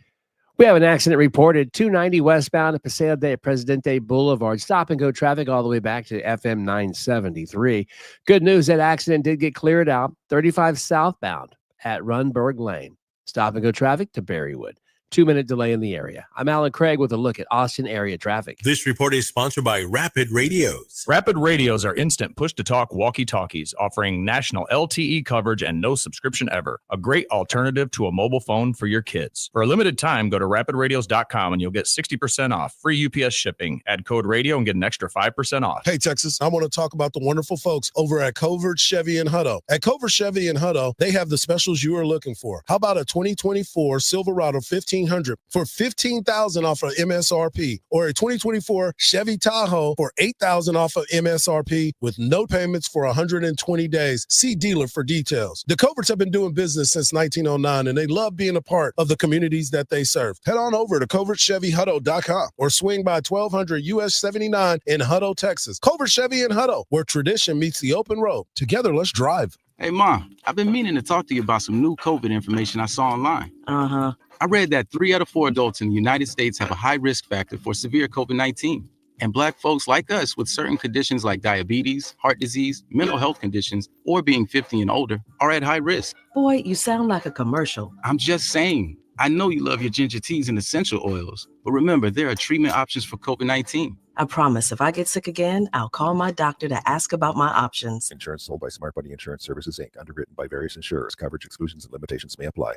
We have an accident reported 290 westbound at Paseo de Presidente Boulevard. Stop and go traffic all the way back to FM 973. Good news, that accident did get cleared out. 35 southbound at Runberg Lane. Stop and go traffic to Berrywood. 2-minute delay in the area. I'm Alan Craig with a look at Austin area traffic. This report is sponsored by Rapid Radios. Rapid Radios are instant push-to-talk walkie-talkies offering national LTE coverage and no subscription ever. A great alternative to a mobile phone for your kids. For a limited time, go to rapidradios.com and you'll get 60% off. Free UPS shipping. Add code radio and get an extra 5% off. Hey, Texas, I want to talk about the wonderful folks over at Covert Chevy and Hutto. At Covert Chevy and Hutto, they have the specials you are looking for. How about a 2024 Silverado 1500 for $15,000 off of MSRP, or a 2024 Chevy Tahoe for $8,000 off of MSRP with no payments for 120 days. See dealer for details. The Coverts have been doing business since 1909, and they love being a part of the communities that they serve. Head on over to CovertChevyHutto.com or swing by 1200 US 79 in Hutto, Texas. Covert Chevy and Hutto, where tradition meets the open road. Together, let's drive. Hey, Mom, I've been meaning to talk to you about some new COVID information I saw online. Uh-huh. I read that 3 out of 4 adults in the United States have a high risk factor for severe COVID-19. And Black folks like us with certain conditions like diabetes, heart disease, mental health conditions, or being 50 and older are at high risk. Boy, you sound like a commercial. I'm just saying. I know you love your ginger teas and essential oils, but remember, there are treatment options for COVID-19. I promise if I get sick again, I'll call my doctor to ask about my options. Insurance sold by Smart Money Insurance Services, Inc., underwritten by various insurers. Coverage exclusions and limitations may apply.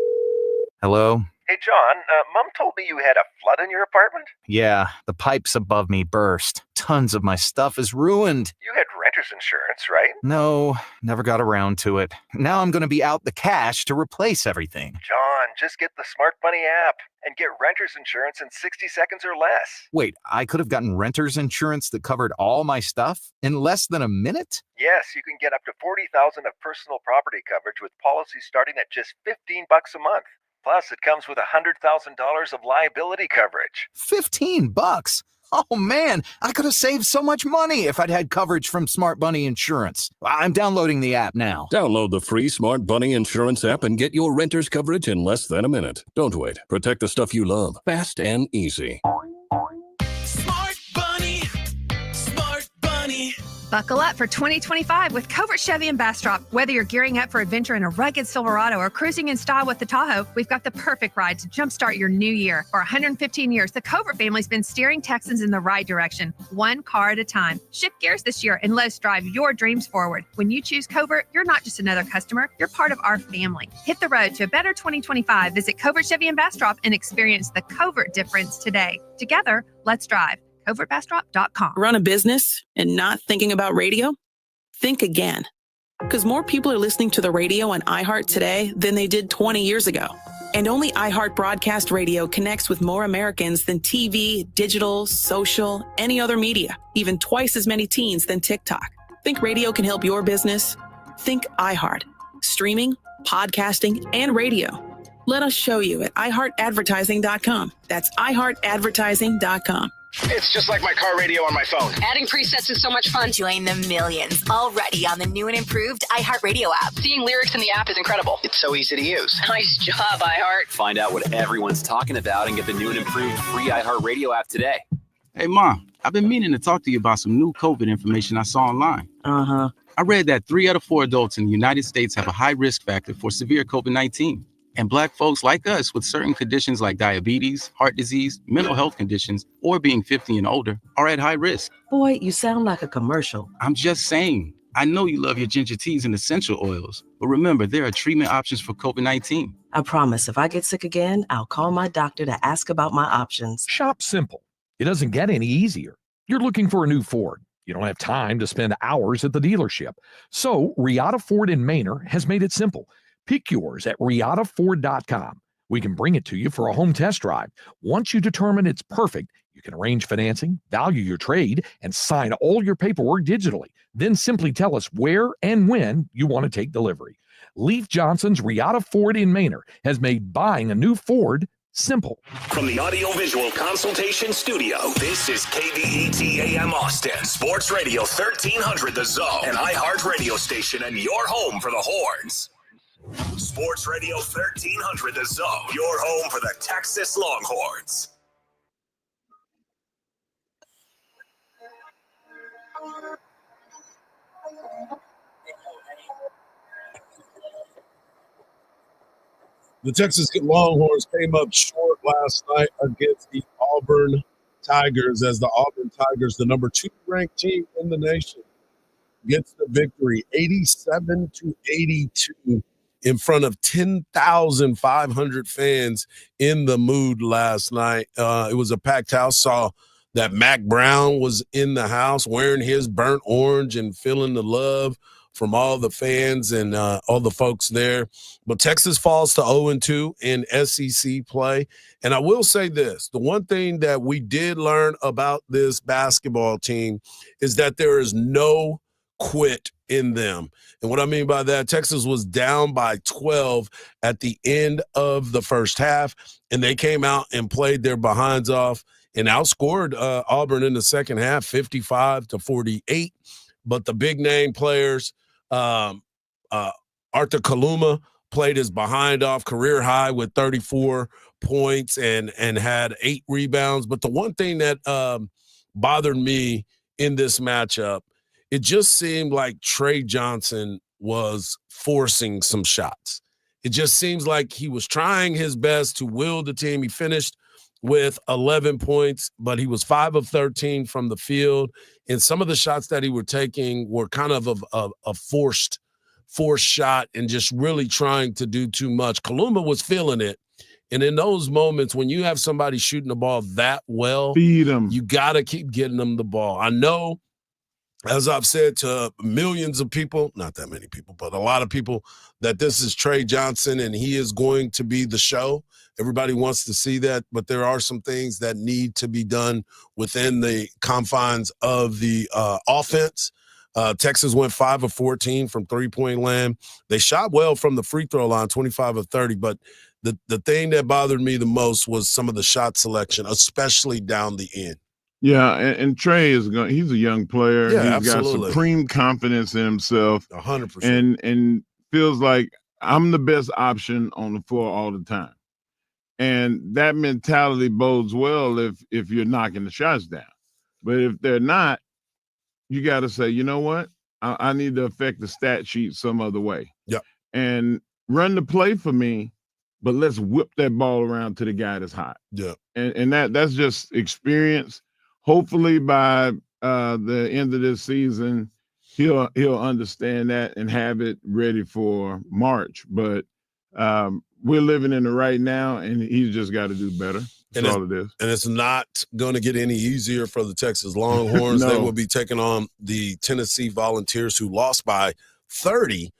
Hello? Hey, John, Mom told me you had a flood in your apartment? Yeah, the pipes above me burst. Tons of my stuff is ruined. You had renter's insurance, right? No, never got around to it. Now I'm going to be out the cash to replace everything. John, just get the Smart Money app and get renter's insurance in 60 seconds or less. Wait, I could have gotten renter's insurance that covered all my stuff in less than a minute? Yes, you can get up to $40,000 of personal property coverage with policies starting at just $15 a month. Plus, it comes with $100,000 of liability coverage. $15? Oh man, I could have saved so much money if I'd had coverage from Smart Bunny Insurance. I'm downloading the app now. Download the free Smart Bunny Insurance app and get your renter's coverage in less than a minute. Don't wait. Protect the stuff you love. Fast and easy. Smart Bunny. Smart Bunny. Buckle up for 2025 with Covert Chevy and Bastrop. Whether you're gearing up for adventure in a rugged Silverado or cruising in style with the Tahoe, we've got the perfect ride to jumpstart your new year. For 115 years, the Covert family's been steering Texans in the right direction, one car at a time. Shift gears this year and let's drive your dreams forward. When you choose Covert, you're not just another customer, you're part of our family. Hit the road to a better 2025. Visit Covert Chevy and Bastrop and experience the Covert difference today. Together, let's drive. CovertBastrop.com. Run a business and not thinking about radio? Think again. Because more people are listening to the radio on iHeart today than they did 20 years ago. And only iHeart Broadcast Radio connects with more Americans than TV, digital, social, any other media, even twice as many teens than TikTok. Think radio can help your business? Think iHeart. Streaming, podcasting, and radio. Let us show you at iHeartAdvertising.com. That's iHeartAdvertising.com. It's just like my car radio on my phone. Adding presets is so much fun. Join the millions already on the new and improved iHeartRadio app. Seeing lyrics in the app is incredible. It's so easy to use. Nice job, iHeart. Find out what everyone's talking about and get the new and improved free iHeartRadio app today. Hey, Mom, I've been meaning to talk to you about some new COVID information I saw online. Uh-huh. I read that 3 out of 4 adults in the United States have a high risk factor for severe COVID-19. And Black folks like us with certain conditions like diabetes, heart disease, mental health conditions, or being 50 and older are at high risk. Boy, you sound like a commercial. I'm just saying. I know you love your ginger teas and essential oils, but remember, there are treatment options for COVID-19. I promise if I get sick again, I'll call my doctor to ask about my options. Shop simple. It doesn't get any easier. You're looking for a new Ford. You don't have time to spend hours at the dealership. So Riata Ford in Manor has made it simple. Pick yours at riataford.com. We can bring it to you for a home test drive. Once you determine it's perfect, you can arrange financing, value your trade, and sign all your paperwork digitally. Then simply tell us where and when you want to take delivery. Leif Johnson's Riata Ford in Manor has made buying a new Ford simple. From the Audio-Visual Consultation Studio, this is KVET AM Austin, Sports Radio 1300 The Zone, an iHeart radio station and your home for the Horns. Sports Radio 1300 The Zone, your home for the Texas Longhorns. The Texas Longhorns came up short last night against the Auburn Tigers as the Auburn Tigers, the number 2 ranked team in the nation, gets the victory 87-82 in front of 10,500 fans in the mood last night. It was a packed house. Saw that Mac Brown was in the house wearing his burnt orange and feeling the love from all the fans and all the folks there. But Texas falls to 0-2 in SEC play. And I will say this, the one thing that we did learn about this basketball team is that there is no quit in them. And what I mean by that, Texas was down by 12 at the end of the first half, and they came out and played their behinds off and outscored Auburn in the second half, 55-48. But the big name players, Arthur Kaluma played his behind off, career high with 34 points and had 8 rebounds. But the one thing that bothered me in this matchup, it just seemed like Trey Johnson was forcing some shots. It just seems like he was trying his best to will the team. He finished with 11 points, but he was 5 of 13 from the field. And some of the shots that he were taking were kind of a forced shot and just really trying to do too much. Kaluma was feeling it. And in those moments, when you have somebody shooting the ball that well, feed them. You got to keep getting them the ball. I know, as I've said to millions of people, not that many people, but a lot of people, that this is Trey Johnson and he is going to be the show. Everybody wants to see that, but there are some things that need to be done within the confines of the offense. Texas went 5 of 14 from three-point land. They shot well from the free throw line, 25 of 30, but the thing that bothered me the most was some of the shot selection, especially down the end. Yeah, and Trey he's a young player. Yeah, He's absolutely. got supreme confidence in himself. 100%. And feels like I'm the best option on the floor all the time. And that mentality bodes well if you're knocking the shots down. But if they're not, you got to say, you know what? I need to affect the stat sheet some other way. Yep. And run the play for me, but let's whip that ball around to the guy that's hot. Yeah. And that's just experience. Hopefully by the end of this season, he'll understand that and have it ready for March. But we're living in the right now, and he's just got to do better. That's all it is. And it's not going to get any easier for the Texas Longhorns. No. They will be taking on the Tennessee Volunteers, who lost by 30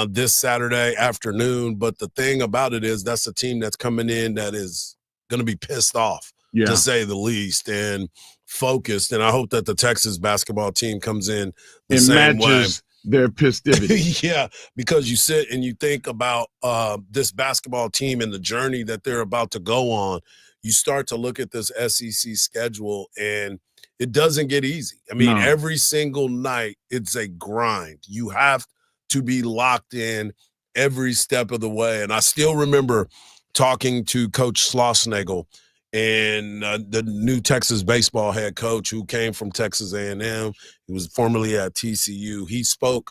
this Saturday afternoon. But the thing about it is that's a team that's coming in that is going to be pissed off, to say the least, and focused. And I hope that the Texas basketball team comes in the same matches their festivity. Yeah, because you sit and you think about this basketball team and the journey that they're about to go on. You start to look at this SEC schedule, and it doesn't get easy. I mean, every single night, it's a grind. You have to be locked in every step of the way. And I still remember talking to Coach Schlossnagle, and the new Texas baseball head coach who came from Texas A&M. He was formerly at TCU. He spoke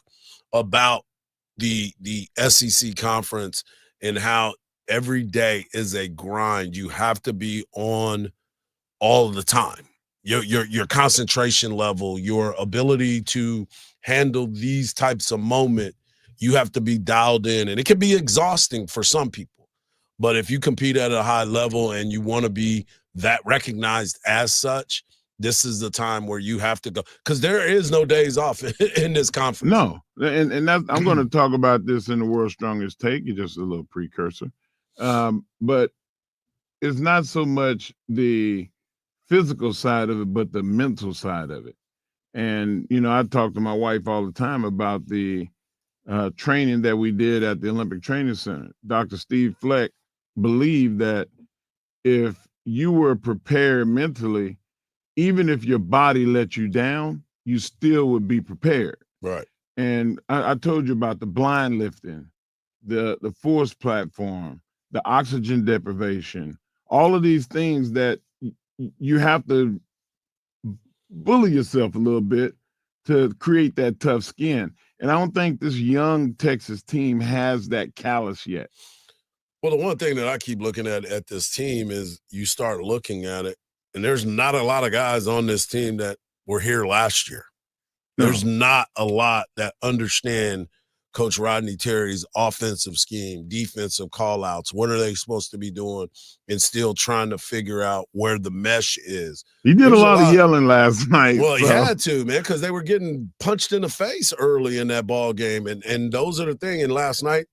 about the SEC conference and how every day is a grind. You have to be on all the time. Your concentration level, your ability to handle these types of moments, you have to be dialed in. And it can be exhausting for some people. But if you compete at a high level and you want to be that recognized as such, this is the time where you have to go, because there is no days off in this conference. No, and that's, I'm going to talk about this in the World's Strongest Take. It's just a little precursor. But it's not so much the physical side of it, but the mental side of it. And, you know, I talk to my wife all the time about the training that we did at the Olympic Training Center. Dr. Steve Fleck believed that if you were prepared mentally, even if your body let you down, you still would be prepared. Right. And I told you about the blind lifting, the force platform, the oxygen deprivation, all of these things that you have to bully yourself a little bit to create that tough skin. And I don't think this young Texas team has that callus yet. Well, the one thing that I keep looking at this team is you start looking at it, and there's not a lot of guys on this team that were here last year. There's not a lot that understand Coach Rodney Terry's offensive scheme, defensive call-outs. What are they supposed to be doing, and still trying to figure out where the mesh is. He did a lot of yelling last night. Well, he had to, man, because they were getting punched in the face early in that ball game. And those are the thing. And last night,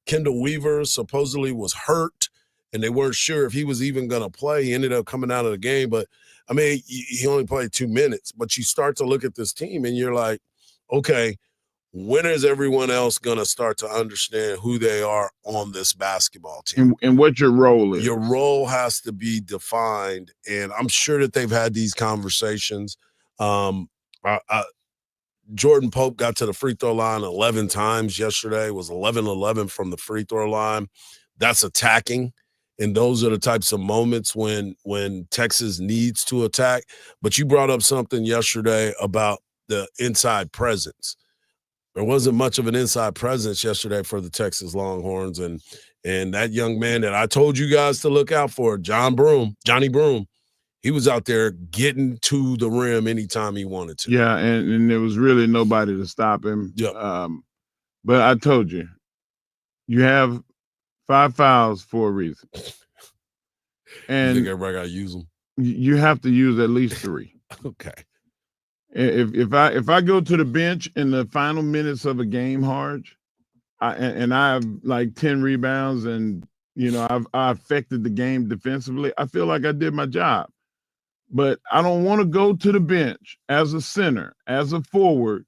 Kendall Weaver supposedly was hurt, and they weren't sure if he was even going to play. He ended up coming out of the game. But, I mean, he only played 2 minutes. But you start to look at this team, and you're like, okay, when is everyone else going to start to understand who they are on this basketball team? And what your role is. Your role has to be defined, and I'm sure that they've had these conversations. Jordan Pope got to the free throw line 11 times yesterday, was 11-11 from the free throw line. That's attacking, and those are the types of moments when Texas needs to attack. But you brought up something yesterday about the inside presence. There wasn't much of an inside presence yesterday for the Texas Longhorns, and that young man that I told you guys to look out for, Johnny Broom, he was out there getting to the rim anytime he wanted to. Yeah, and there was really nobody to stop him. Yeah. But I told you, you have 5 fouls for a reason. And you think everybody got to use them? You have to use at least 3. Okay. If I go to the bench in the final minutes of a game, Harge, and I have like 10 rebounds, and you know I affected the game defensively, I feel like I did my job. But I don't want to go to the bench as a center, as a forward,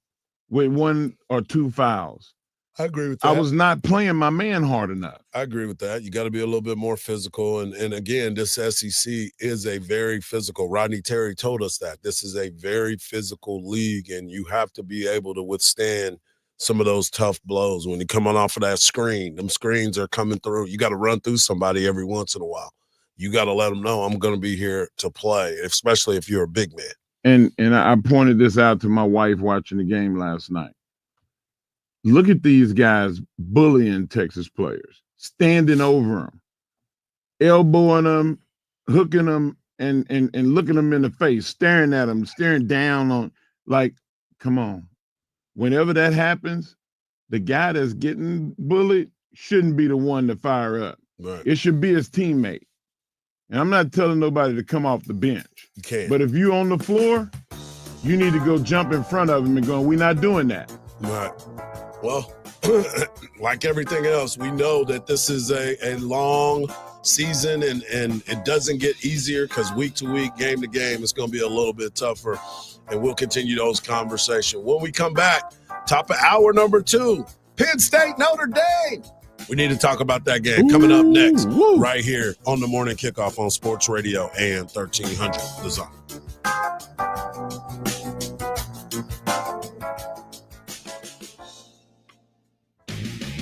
with 1 or 2 fouls. I agree with that. I was not playing my man hard enough. I agree with that. You got to be a little bit more physical. And again, this SEC is a very physical. Rodney Terry told us that. This is a very physical league, and you have to be able to withstand some of those tough blows. When you come on off of that screen, them screens are coming through. You got to run through somebody every once in a while. You got to let them know I'm going to be here to play, especially if you're a big man. And I pointed this out to my wife watching the game last night. Look at these guys bullying Texas players, standing over them, elbowing them, hooking them, and looking them in the face, staring at them, staring down on, like, come on. Whenever that happens, the guy that's getting bullied shouldn't be the one to fire up. Right. It should be his teammate. And I'm not telling nobody to come off the bench. You can't. But if you're on the floor, you need to go jump in front of him and go, we're not doing that. Right. Well, like everything else, we know that this is a long season and it doesn't get easier because week to week, game to game, it's going to be a little bit tougher. And we'll continue those conversations. When we come back, top of hour number 2, Penn State, Notre Dame. We need to talk about that game coming up next, right here on the morning kickoff on Sports Radio AM 1300. The Zone.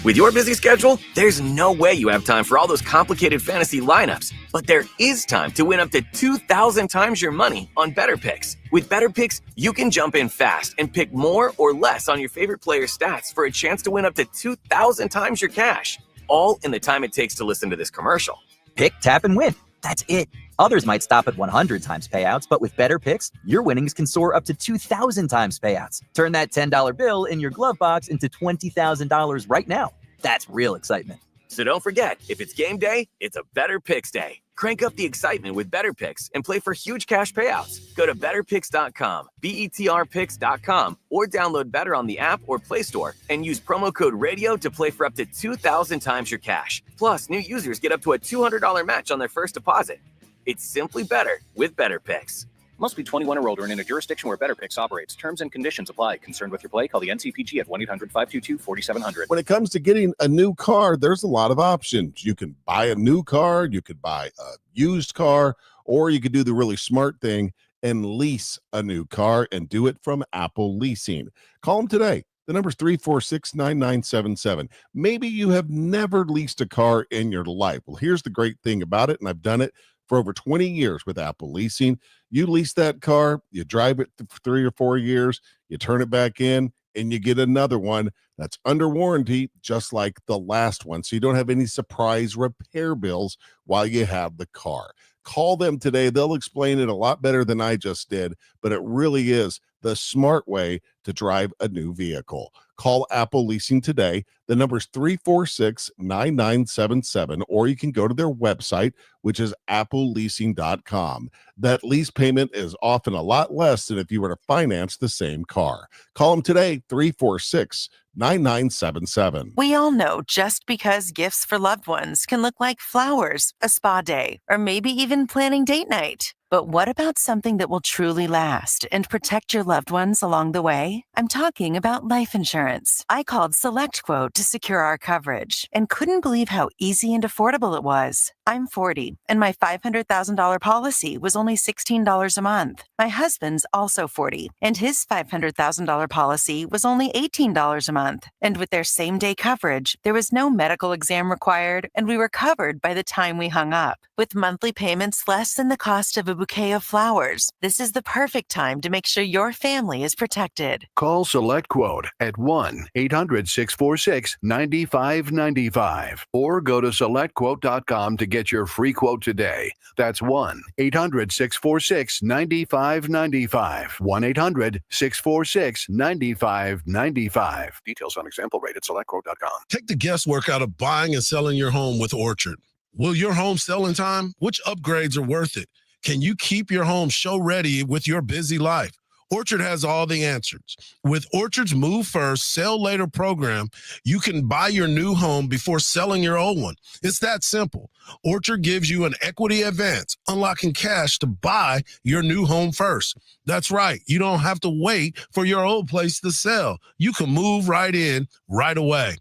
With your busy schedule, there's no way you have time for all those complicated fantasy lineups. But there is time to win up to 2,000 times your money on Better Picks. With Better Picks, you can jump in fast and pick more or less on your favorite player's stats for a chance to win up to 2,000 times your cash, all in the time it takes to listen to this commercial. Pick, tap, and win. That's it. Others might stop at 100 times payouts, but with Better Picks, your winnings can soar up to 2,000 times payouts. Turn that $10 bill in your glove box into $20,000 right now. That's real excitement. So don't forget, if it's game day, it's a Better Picks day. Crank up the excitement with Better Picks and play for huge cash payouts. Go to betterpicks.com, BETRpicks.com, or download Better on the app or Play Store and use promo code RADIO to play for up to 2,000 times your cash. Plus, new users get up to a $200 match on their first deposit. It's simply better with Better Picks. Must be 21 or older and in a jurisdiction where Better Picks operates. Terms and conditions apply. Concerned with your play? Call the NCPG at 1-800-522-4700. When it comes to getting a new car, there's a lot of options. You can buy a new car, you could buy a used car, or you could do the really smart thing and lease a new car and do it from Apple Leasing. Call them today. The number's 346-9977. Maybe you have never leased a car in your life. Well, here's the great thing about it, and I've done it for over 20 years with Apple Leasing. You lease that car, you drive it for 3 or 4 years, you turn it back in, and you get another one that's under warranty, just like the last one. So you don't have any surprise repair bills while you have the car. Call them today. They'll explain it a lot better than I just did, but it really is the smart way to drive a new vehicle. Call Apple Leasing today. The number's 346-9977, or you can go to their website, which is appleleasing.com. That lease payment is often a lot less than if you were to finance the same car. Call them today, 346-9977. We all know just because gifts for loved ones can look like flowers, a spa day, or maybe even planning date night. But what about something that will truly last and protect your loved ones along the way? I'm talking about life insurance. I called SelectQuote to secure our coverage and couldn't believe how easy and affordable it was. I'm 40, and my $500,000 policy was only $16 a month. My husband's also 40, and his $500,000 policy was only $18 a month. And with their same-day coverage, there was no medical exam required, and we were covered by the time we hung up. With monthly payments less than the cost of a bouquet of flowers, this is the perfect time to make sure your family is protected. Call SelectQuote at 1-800-646-9595 or go to SelectQuote.com to get your free quote today. That's 1-800-646-9595. 1-800-646-9595. Details on example rate at SelectQuote.com. Take the guesswork out of buying and selling your home with Orchard. Will your home sell in time? Which upgrades are worth it? Can you keep your home show ready with your busy life? Orchard has all the answers. With Orchard's Move First, Sell Later program, you can buy your new home before selling your old one. It's that simple. Orchard gives you an equity advance, unlocking cash to buy your new home first. That's right. You don't have to wait for your old place to sell. You can move right in right away.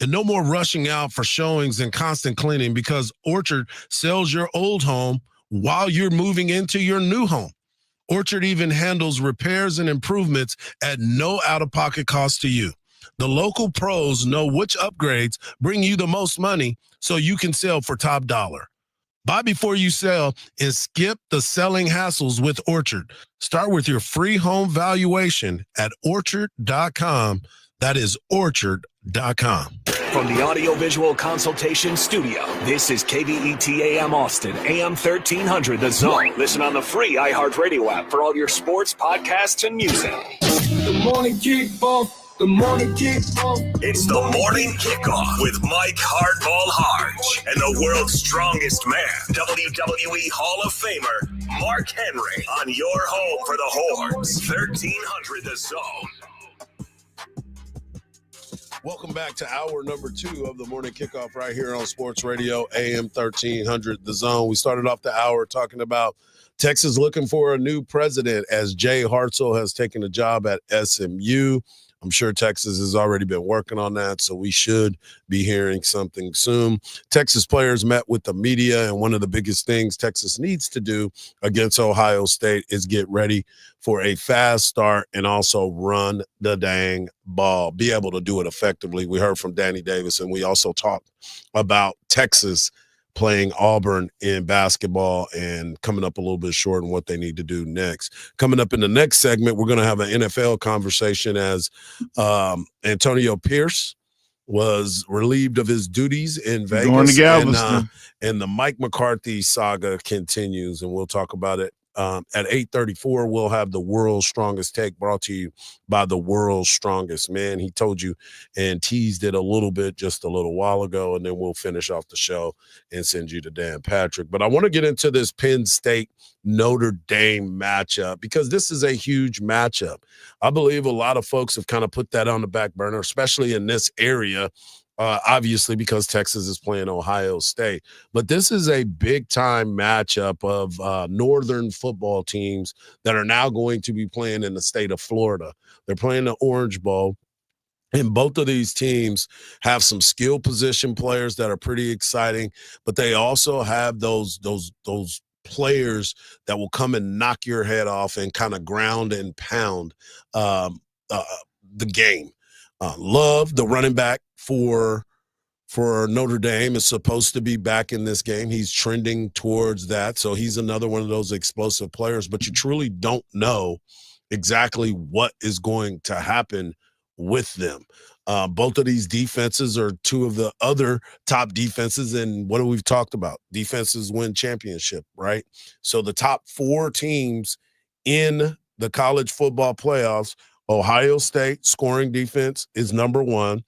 And no more rushing out for showings and constant cleaning, because Orchard sells your old home while you're moving into your new home. Orchard even handles repairs and improvements at no out-of-pocket cost to you. The local pros know which upgrades bring you the most money, so you can sell for top dollar. Buy before you sell and skip the selling hassles with Orchard. Start with your free home valuation at orchard.com. That is orchard.com. From the Audiovisual Consultation Studio, this is KVET AM Austin, AM 1300 The Zone. Listen on the free iHeartRadio app for all your sports, podcasts, and music. The morning kickoff. The morning kickoff. It's the morning kickoff with Mike Hardball Harge and the world's strongest man, WWE Hall of Famer, Mark Henry, on your home for the Horns, 1300 The Zone. Welcome back to hour number 2 of the morning kickoff right here on Sports Radio AM 1300 The Zone. We started off the hour talking about Texas looking for a new president as Jay Hartzell has taken a job at SMU. I'm sure Texas has already been working on that, so we should be hearing something soon. Texas players met with the media, and one of the biggest things Texas needs to do against Ohio State is get ready for a fast start and also run the dang ball, be able to do it effectively. We heard from Danny Davis, and we also talked about Texas playing Auburn in basketball and coming up a little bit short on what they need to do next. Coming up in the next segment, we're going to have an NFL conversation as Antonio Pierce was relieved of his duties in Vegas. Going to Galveston. And the Mike McCarthy saga continues, and we'll talk about it. At 8:34, we'll have the world's strongest take brought to you by the world's strongest man. He told you and teased it a little bit just a little while ago, and then we'll finish off the show and send you to Dan Patrick. But I want to get into this Penn State Notre Dame matchup because this is a huge matchup. I believe a lot of folks have kind of put that on the back burner, especially in this area. Obviously, because Texas is playing Ohio State. But this is a big-time matchup of northern football teams that are now going to be playing in the state of Florida. They're playing the Orange Bowl. And both of these teams have some skill position players that are pretty exciting, but they also have those players that will come and knock your head off and kind of ground and pound the game. Love, the running back for Notre Dame, is supposed to be back in this game. He's trending towards that. So he's another one of those explosive players, but you truly don't know exactly what is going to happen with them. Both of these defenses are two of the other top defenses. And what we've talked about, defenses win championship, right? So the top 4 teams in the college football playoffs, Ohio State scoring defense is number 1.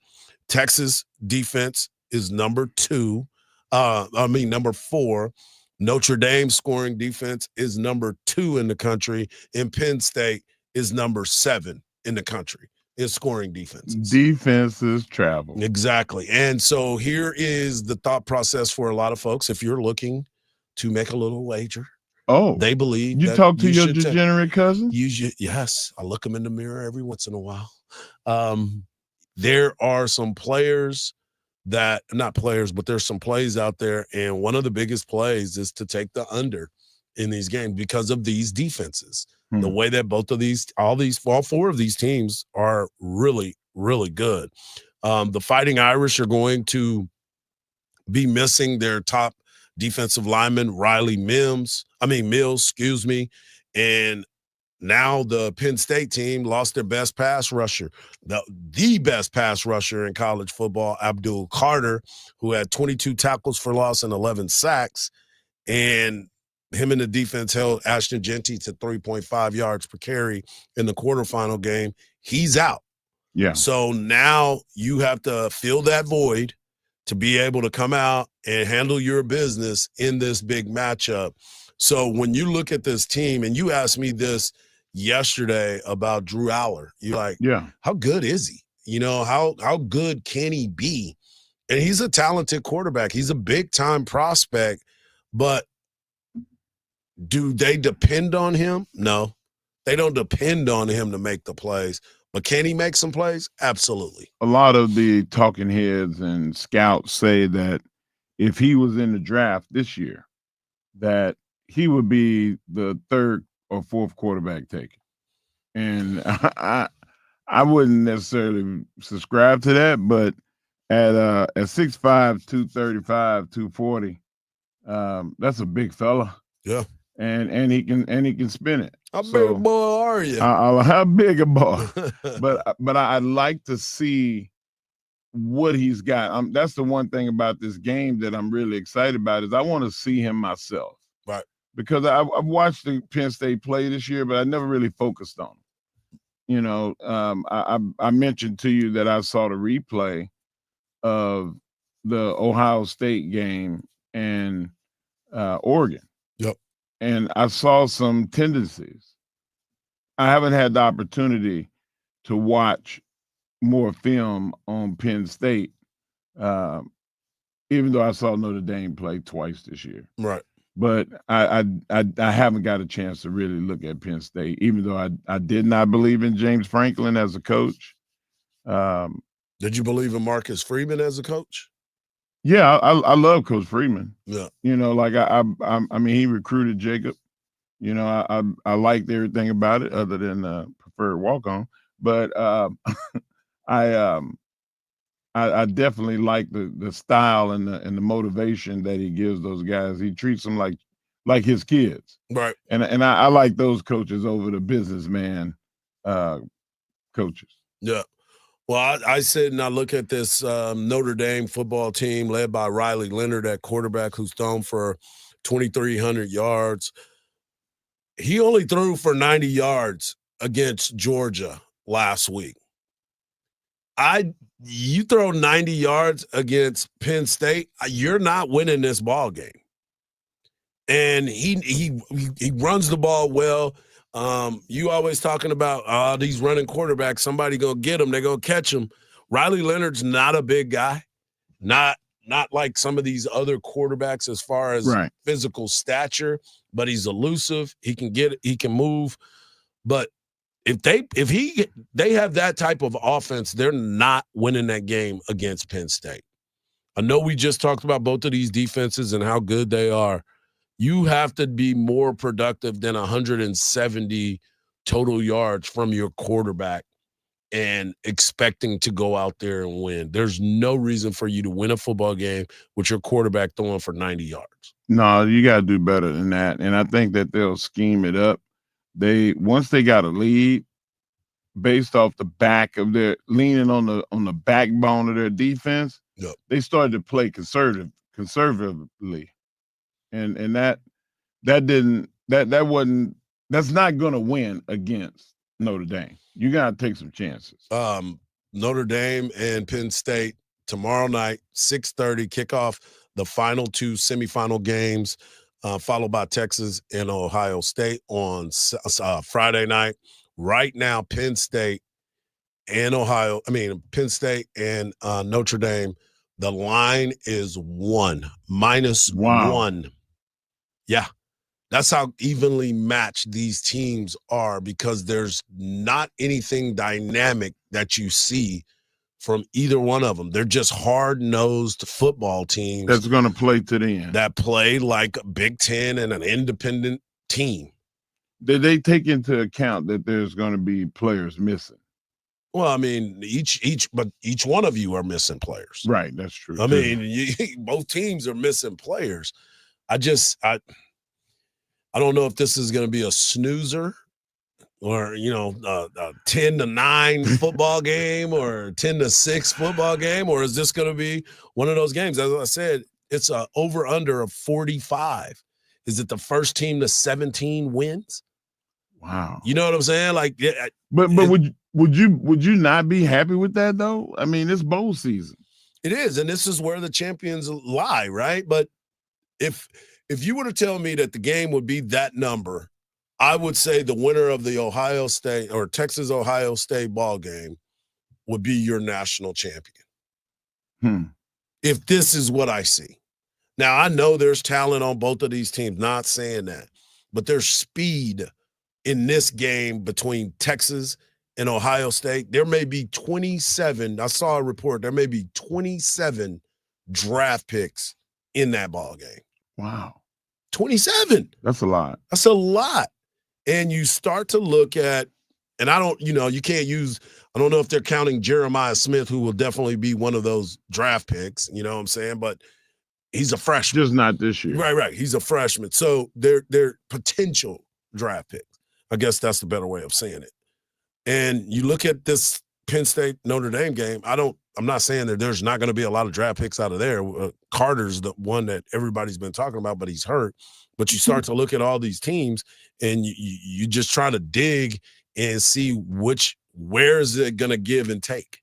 Texas defense is number 4. Notre Dame scoring defense is number 2 in the country, and Penn State is number 7 in the country in scoring defenses. Defenses travel. Exactly. And so here is the thought process for a lot of folks. If you're looking to make a little wager, they believe you that talk to you your should degenerate cousin? Yes, I look them in the mirror every once in a while. There are some players that, not players, but there's some plays out there, and one of the biggest plays is to take the under in these games because of these defenses. The way that all 4 of these teams are really, really good. The Fighting Irish are going to be missing their top defensive lineman, Riley Mills, and now the Penn State team lost their best pass rusher, the best pass rusher in college football, Abdul Carter, who had 22 tackles for loss and 11 sacks, and him and the defense held Ashton Genty to 3.5 yards per carry in the quarterfinal game. He's out. Yeah. So now you have to fill that void to be able to come out and handle your business in this big matchup. So when you look at this team, and you asked me this yesterday about Drew Aller, you're like, how good is he? You know, how good can he be? And he's a talented quarterback. He's a big-time prospect, but do they depend on him? No, they don't depend on him to make the plays. But can he make some plays? Absolutely. A lot of the talking heads and scouts say that if he was in the draft this year, that he would be the 3rd or 4th quarterback taken. And I wouldn't necessarily subscribe to that, but at 6'5", 235, 240, that's a big fella. Yeah. And he can spin it. How big a boy are you? How big a boy? but I'd like to see what he's got. That's the one thing about this game that I'm really excited about is I want to see him myself. Right. Because I've watched the Penn State play this year, but I never really focused on him. You know, I mentioned to you that I saw the replay of the Ohio State game and Oregon. Yep. And I saw some tendencies. I haven't had the opportunity to watch more film on Penn State, even though I saw Notre Dame play twice this year. Right. But I haven't got a chance to really look at Penn State, even though I did not believe in James Franklin as a coach. Did you believe in Marcus Freeman as a coach? Yeah, I love Coach Freeman. Yeah. You know, like I mean, he recruited Jacob. You know, I liked everything about it other than preferred walk-on. But I definitely like the style and the motivation that he gives those guys. He treats them like his kids. Right. And I like those coaches over the businessman coaches. Yeah. Well, I sit and I look at this Notre Dame football team led by Riley Leonard at quarterback, who's thrown for 2,300 yards. He only threw for 90 yards against Georgia last week. You throw 90 yards against Penn State, you're not winning this ball game. And he runs the ball well. You always talking about these running quarterbacks, somebody gonna get them, they're gonna catch them. Riley Leonard's not a big guy, not like some of these other quarterbacks as far as physical stature, but he's elusive. He can move. But if they have that type of offense, they're not winning that game against Penn State. I know we just talked about both of these defenses and how good they are. You have to be more productive than 170 total yards from your quarterback and expecting to go out there and win. There's no reason for you to win a football game with your quarterback throwing for 90 yards. No, you got to do better than that. And I think that they'll scheme it up. Once they got a lead based off the back of their leaning on the backbone of their defense, they started to play conservatively. And that's not going to win against Notre Dame. You got to take some chances. Notre Dame and Penn State tomorrow night, 6:30 kickoff, the final two semifinal games, followed by Texas and Ohio State on Friday night. Right now, Penn State and Notre Dame, the line is -1. Yeah. That's how evenly matched these teams are, because there's not anything dynamic that you see from either one of them. They're just hard-nosed football teams. That's going to play to the end. That play like a Big Ten and an independent team. Did they take into account that there's going to be players missing? Well, I mean, each one of you are missing players. Right, that's true. I mean, both teams are missing players. I don't know if this is going to be a snoozer or, a 10-9 football game or 10-6 football game, or is this going to be one of those games? As I said, it's a over-under of 45. Is it the first team to 17 wins? Wow. You know what I'm saying? Like, yeah, but would you not be happy with that though? I mean, it's bowl season. It is, and this is where the champions lie, right? But if you were to tell me that the game would be that number, I would say the winner of the Ohio State or Texas-Ohio State ball game would be your national champion. If this is what I see. Now, I know there's talent on both of these teams, not saying that, but there's speed in this game between Texas and Ohio State. There may be 27. I saw a report. There may be 27 draft picks in that ball game. Wow. 27. That's a lot. That's a lot. And you start to look at, and I don't, you can't use, I don't know if they're counting Jeremiah Smith, who will definitely be one of those draft picks, you know what I'm saying? But he's a freshman. Just not this year. Right. He's a freshman. So they're potential draft picks. I guess that's the better way of saying it. And you look at this Penn State Notre Dame game, I'm not saying that there's not going to be a lot of draft picks out of there. Carter's the one that everybody's been talking about, but he's hurt. But you start to look at all these teams and you just try to dig and see where is it going to give and take?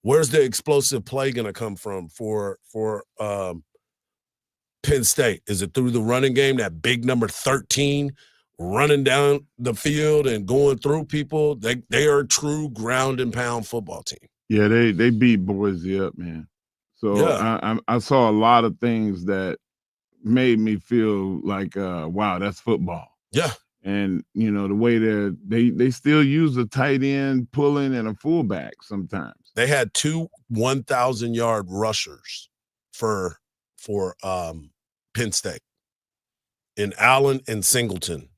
Where's the explosive play going to come from for Penn State? Is it through the running game, that big number 13 running down the field and going through people? They are a true ground and pound football team. Yeah, they beat Boise up, man. So Yeah. I saw a lot of things that made me feel like, wow, that's football. Yeah. And the way that they still use a tight end pulling and a fullback sometimes. They had 2 1,000-yard rushers for Penn State in Allen and Singleton.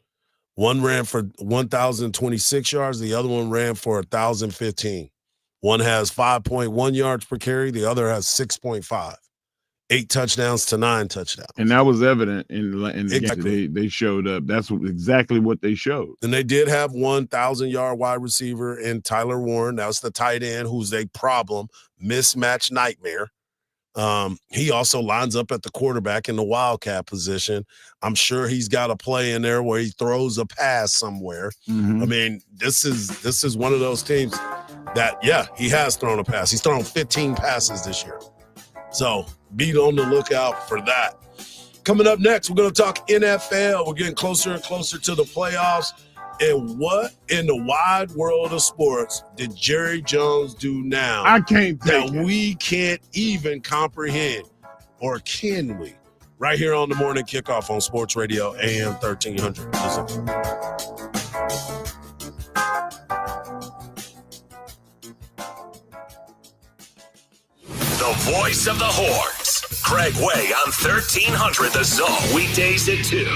One ran for 1,026 yards. The other one ran for 1,015. One has 5.1 yards per carry. The other has 6.5. 8 touchdowns to 9 touchdowns. And that was evident in the Exactly. game. They showed up. That's exactly what they showed. And they did have 1,000-yard wide receiver in Tyler Warren. That was the tight end who's a problem, mismatch nightmare. He also lines up at the quarterback in the wildcat position. I'm sure he's got a play in there where he throws a pass somewhere. Mm-hmm. I mean, this is one of those teams that, yeah, he has thrown a pass. He's thrown 15 passes this year. So be on the lookout for that. Coming up next, we're going to talk NFL. We're getting closer and closer to the playoffs. And what in the wide world of sports did Jerry Jones do now? I can't take that we can't even comprehend, or can we? Right here on the morning kickoff on Sports Radio AM 1300. Listen. The voice of the Horns. Craig Way on 1300 The Zone. Weekdays at 2.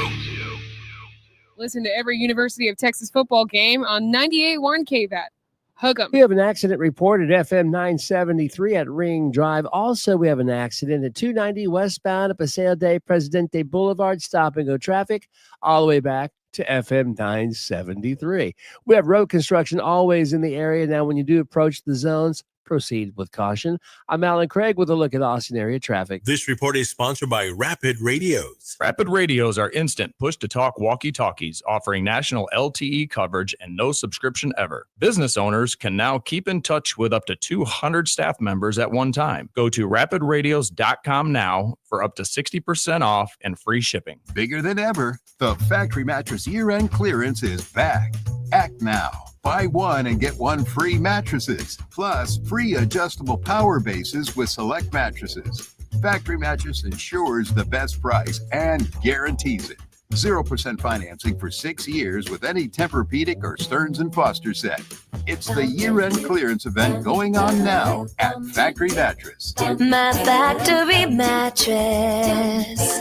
Listen to every University of Texas football game on 98.1 KVAT. Hook 'em. We have an accident report at FM 973 at Ring Drive. Also, we have an accident at 290 westbound at Paseo de Presidente Boulevard. Stop and go traffic all the way back to FM 973. We have road construction always in the area. Now, when you do approach the zones, proceed with caution. I'm Alan Craig with a look at Austin area traffic. This report is sponsored by Rapid Radios. Rapid Radios are instant push-to-talk walkie-talkies offering national LTE coverage and no subscription ever. Business owners can now keep in touch with up to 200 staff members at one time. Go to rapidradios.com now for up to 60% off and free shipping. Bigger than ever, the factory mattress year-end clearance is back. Act now. Buy one and get one free mattresses, plus free adjustable power bases with select mattresses. Factory Mattress ensures the best price and guarantees it. 0% financing for 6 years with any Tempur-Pedic or Stearns & Foster set. It's the year-end clearance event going on now at Factory Mattress. My factory mattress.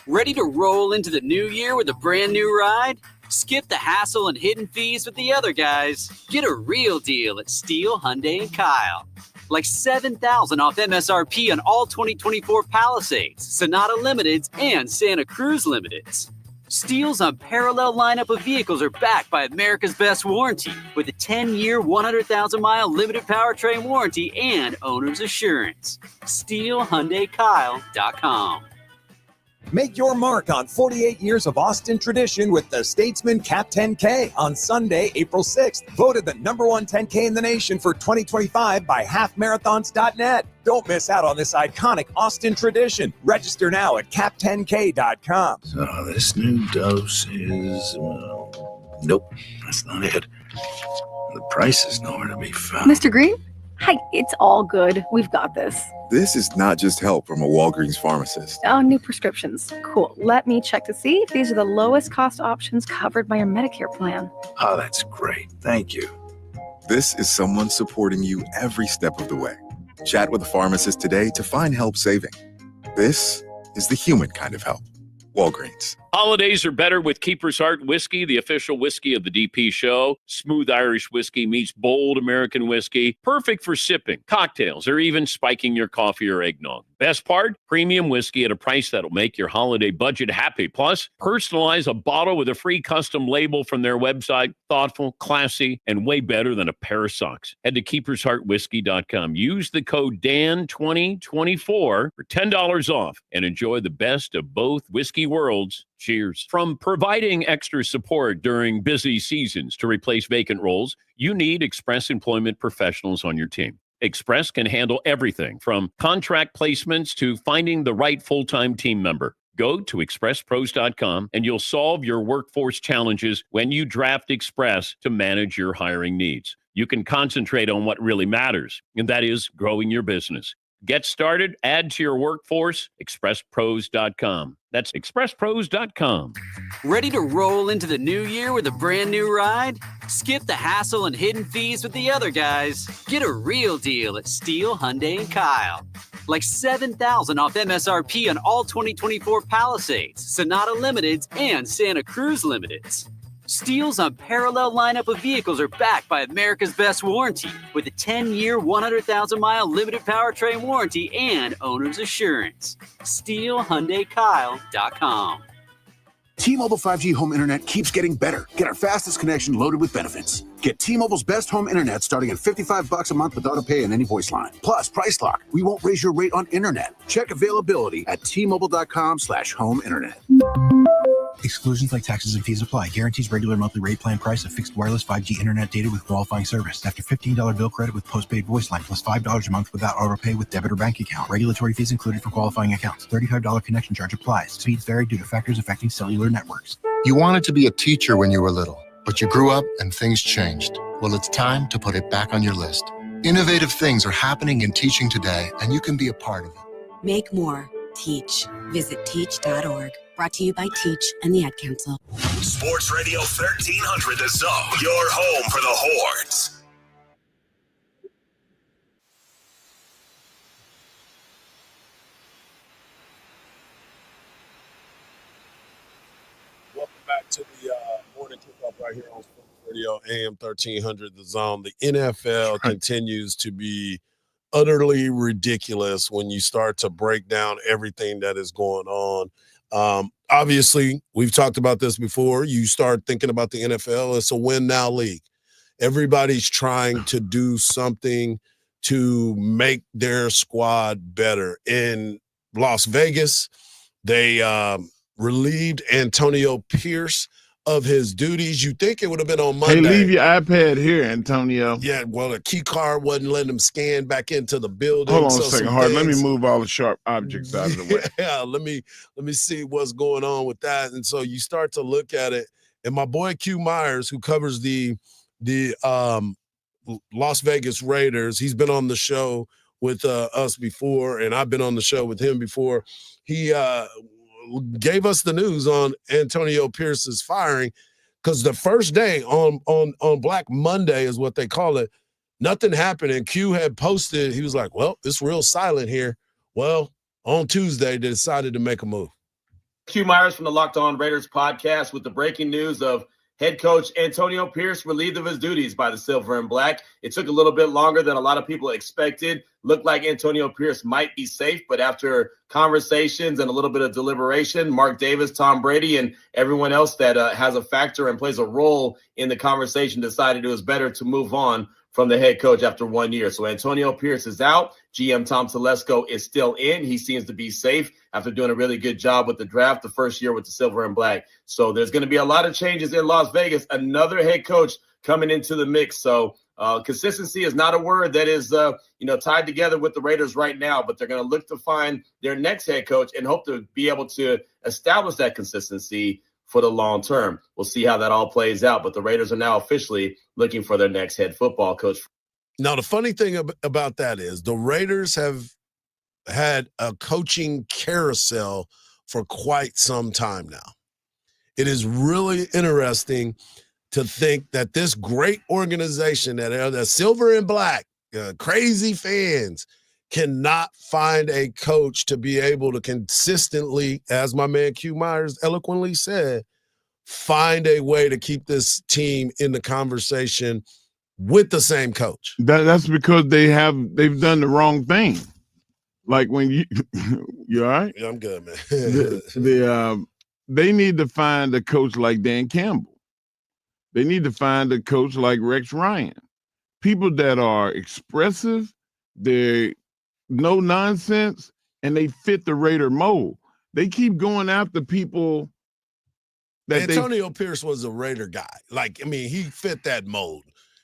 Ready to roll into the new year with a brand new ride? Skip the hassle and hidden fees with the other guys. Get a real deal at Steele, Hyundai, and Kyle. Like $7,000 off MSRP on all 2024 Palisades, Sonata Limiteds, and Santa Cruz Limiteds. Steele's unparalleled lineup of vehicles are backed by America's best warranty with a 10-year, 100,000-mile limited powertrain warranty and owner's assurance. SteeleHyundaiKyle.com. Make your mark on 48 years of Austin tradition with the Statesman Cat 10K on Sunday, April 6th. Voted the #1 10K in the nation for 2025 by halfmarathons.net. Don't miss out on this iconic Austin tradition. Register now at cap10k.com. So this new dose is, nope, that's not it. The price is nowhere to be found. Mr. Green? Hi, it's all good. We've got this. This is not just help from a Walgreens pharmacist. Oh, new prescriptions. Cool. Let me check to see if these are the lowest cost options covered by your Medicare plan. Oh, that's great. Thank you. This is someone supporting you every step of the way. Chat with a pharmacist today to find help saving. This is the human kind of help. Walgreens. Holidays are better with Keeper's Heart Whiskey, the official whiskey of the DP show. Smooth Irish whiskey meets bold American whiskey. Perfect for sipping, cocktails, or even spiking your coffee or eggnog. Best part? Premium whiskey at a price that'll make your holiday budget happy. Plus, personalize a bottle with a free custom label from their website. Thoughtful, classy, and way better than a pair of socks. Head to keepersheartwhiskey.com. Use the code DAN2024 for $10 off and enjoy the best of both whiskey worlds. Cheers. From providing extra support during busy seasons to replace vacant roles, you need Express Employment professionals on your team. Express can handle everything from contract placements to finding the right full-time team member. Go to expresspros.com and you'll solve your workforce challenges when you draft Express to manage your hiring needs. you can concentrate on what really matters, and that is growing your business. Get started, add to your workforce, expresspros.com. That's expresspros.com. Ready to roll into the new year with a brand new ride? Skip the hassle and hidden fees with the other guys. Get a real deal at Steele, Hyundai, and Kyle. Like $7,000 off MSRP on all 2024 Palisades, Sonata Limiteds, and Santa Cruz Limiteds. Steele's unparalleled lineup of vehicles are backed by America's best warranty with a 10-year, 100,000-mile limited powertrain warranty and owner's assurance. SteeleHyundaiKyle.com. T-Mobile 5G home internet keeps getting better. Get our fastest connection loaded with benefits. Get T-Mobile's best home internet starting at $55 a month with auto pay and any voice line. Plus, Price Lock. We won't raise your rate on internet. Check availability at T-Mobile.com/home internet. Exclusions like taxes and fees apply. Guarantees regular monthly rate plan price of fixed wireless 5G internet data with qualifying service. After $15 bill credit with postpaid voice line plus $5 a month without auto pay with debit or bank account. Regulatory fees included for qualifying accounts. $35 connection charge applies. Speeds vary due to factors affecting cellular networks. You wanted to be a teacher when you were little, but you grew up and things changed. Well, it's time to put it back on your list. Innovative things are happening in teaching today, and you can be a part of it. Make more. Teach. Visit teach.org. Brought to you by Teach and the Ad Council. Sports Radio 1300 The Zone, your home for the Horns. Welcome back to the morning kickoff right here on Sports Radio AM 1300 The Zone. The NFL continues to be utterly ridiculous when you start to break down everything that is going on. Obviously, we've talked about this before. You start thinking about the NFL, it's a win now league. Everybody's trying to do something to make their squad better. In Las Vegas, they relieved Antonio Pierce of his duties. You think it would have been on Monday. Hey, leave your iPad here, Antonio. Yeah, well, the key card wasn't letting him scan back into the building. Hold on a second, Hard. Let me move all the sharp objects out of the way. Yeah, let me see what's going on with that. And so you start to look at it. And my boy Q Myers, who covers the Las Vegas Raiders, he's been on the show with us before, and I've been on the show with him before. He gave us the news on Antonio Pierce's firing, because the first day on Black Monday is what they call it, nothing happened. And Q had posted, he was like, well, it's real silent here. Well, on Tuesday, they decided to make a move. Q Myers from the Locked On Raiders podcast with the breaking news of head coach Antonio Pierce relieved of his duties by the Silver and Black. It took a little bit longer than a lot of people expected. Looked like Antonio Pierce might be safe, but after conversations and a little bit of deliberation, Mark Davis, Tom Brady, and everyone else that has a factor and plays a role in the conversation decided it was better to move on from the head coach after 1 year. So Antonio Pierce is out. GM Tom Telesco is still in. He seems to be safe after doing a really good job with the draft the first year with the Silver and Black. So there's going to be a lot of changes in Las Vegas. Another head coach coming into the mix. So consistency is not a word that is tied together with the Raiders right now, but they're going to look to find their next head coach and hope to be able to establish that consistency for the long term. We'll see how that all plays out, but the Raiders are now officially looking for their next head football coach. Now, the funny thing about that is the Raiders have had a coaching carousel for quite some time now. It is really interesting to think that this great organization that are the Silver and Black, crazy fans, cannot find a coach to be able to consistently, as my man Q Myers eloquently said, find a way to keep this team in the conversation with the same coach. That's because they've done the wrong thing. Like when you all right? Yeah, I'm good, man. They need to find a coach like Dan Campbell. They need to find a coach like Rex Ryan. People that are expressive, they're no nonsense, and they fit the Raider mold. They keep going after people that Antonio Pierce was a Raider guy. Like, I mean, he fit that mold.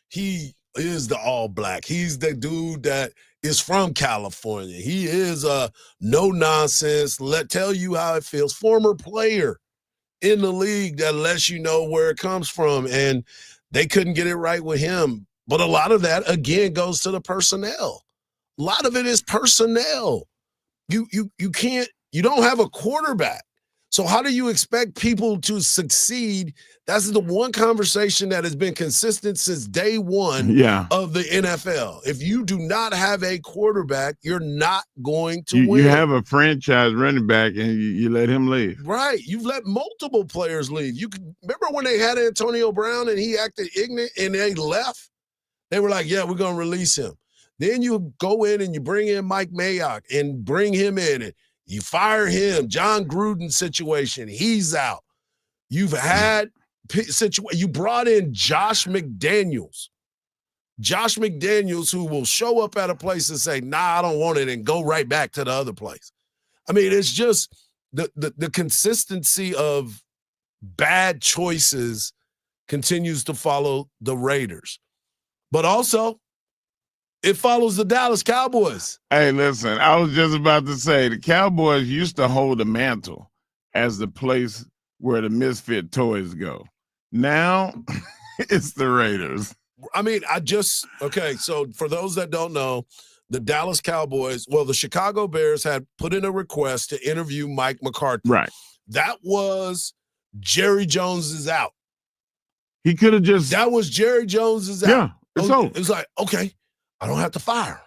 He is the all black. He's the dude that is from California. He is a no nonsense, tell you how it feels, former player in the league that lets you know where it comes from. And they couldn't get it right with him. But a lot of that, again, goes to the personnel. A lot of it is personnel. You don't have a quarterback. So how do you expect people to succeed? That's the one conversation that has been consistent since day one of the NFL. If you do not have a quarterback, you're not going to win. You have a franchise running back and you let him leave. Right. You've let multiple players leave. You can remember when they had Antonio Brown and he acted ignorant and they left? They were like, yeah, we're going to release him. Then you go in and you bring in Mike Mayock and bring him in and you fire him. John Gruden situation, he's out. You've had you brought in Josh McDaniels. Josh McDaniels, who will show up at a place and say, nah, I don't want it, and go right back to the other place. I mean, it's just the consistency of bad choices continues to follow the Raiders. But also, it follows the Dallas Cowboys. Hey, listen, I was just about to say the Cowboys used to hold the mantle as the place where the misfit toys go. Now it's the Raiders. I mean, so for those that don't know, the Dallas Cowboys, the Chicago Bears had put in a request to interview Mike McCarthy. Right. That was Jerry Jones is out. He could have just. That was Jerry Jones is out. Yeah. It was like, okay, I don't have to fire him.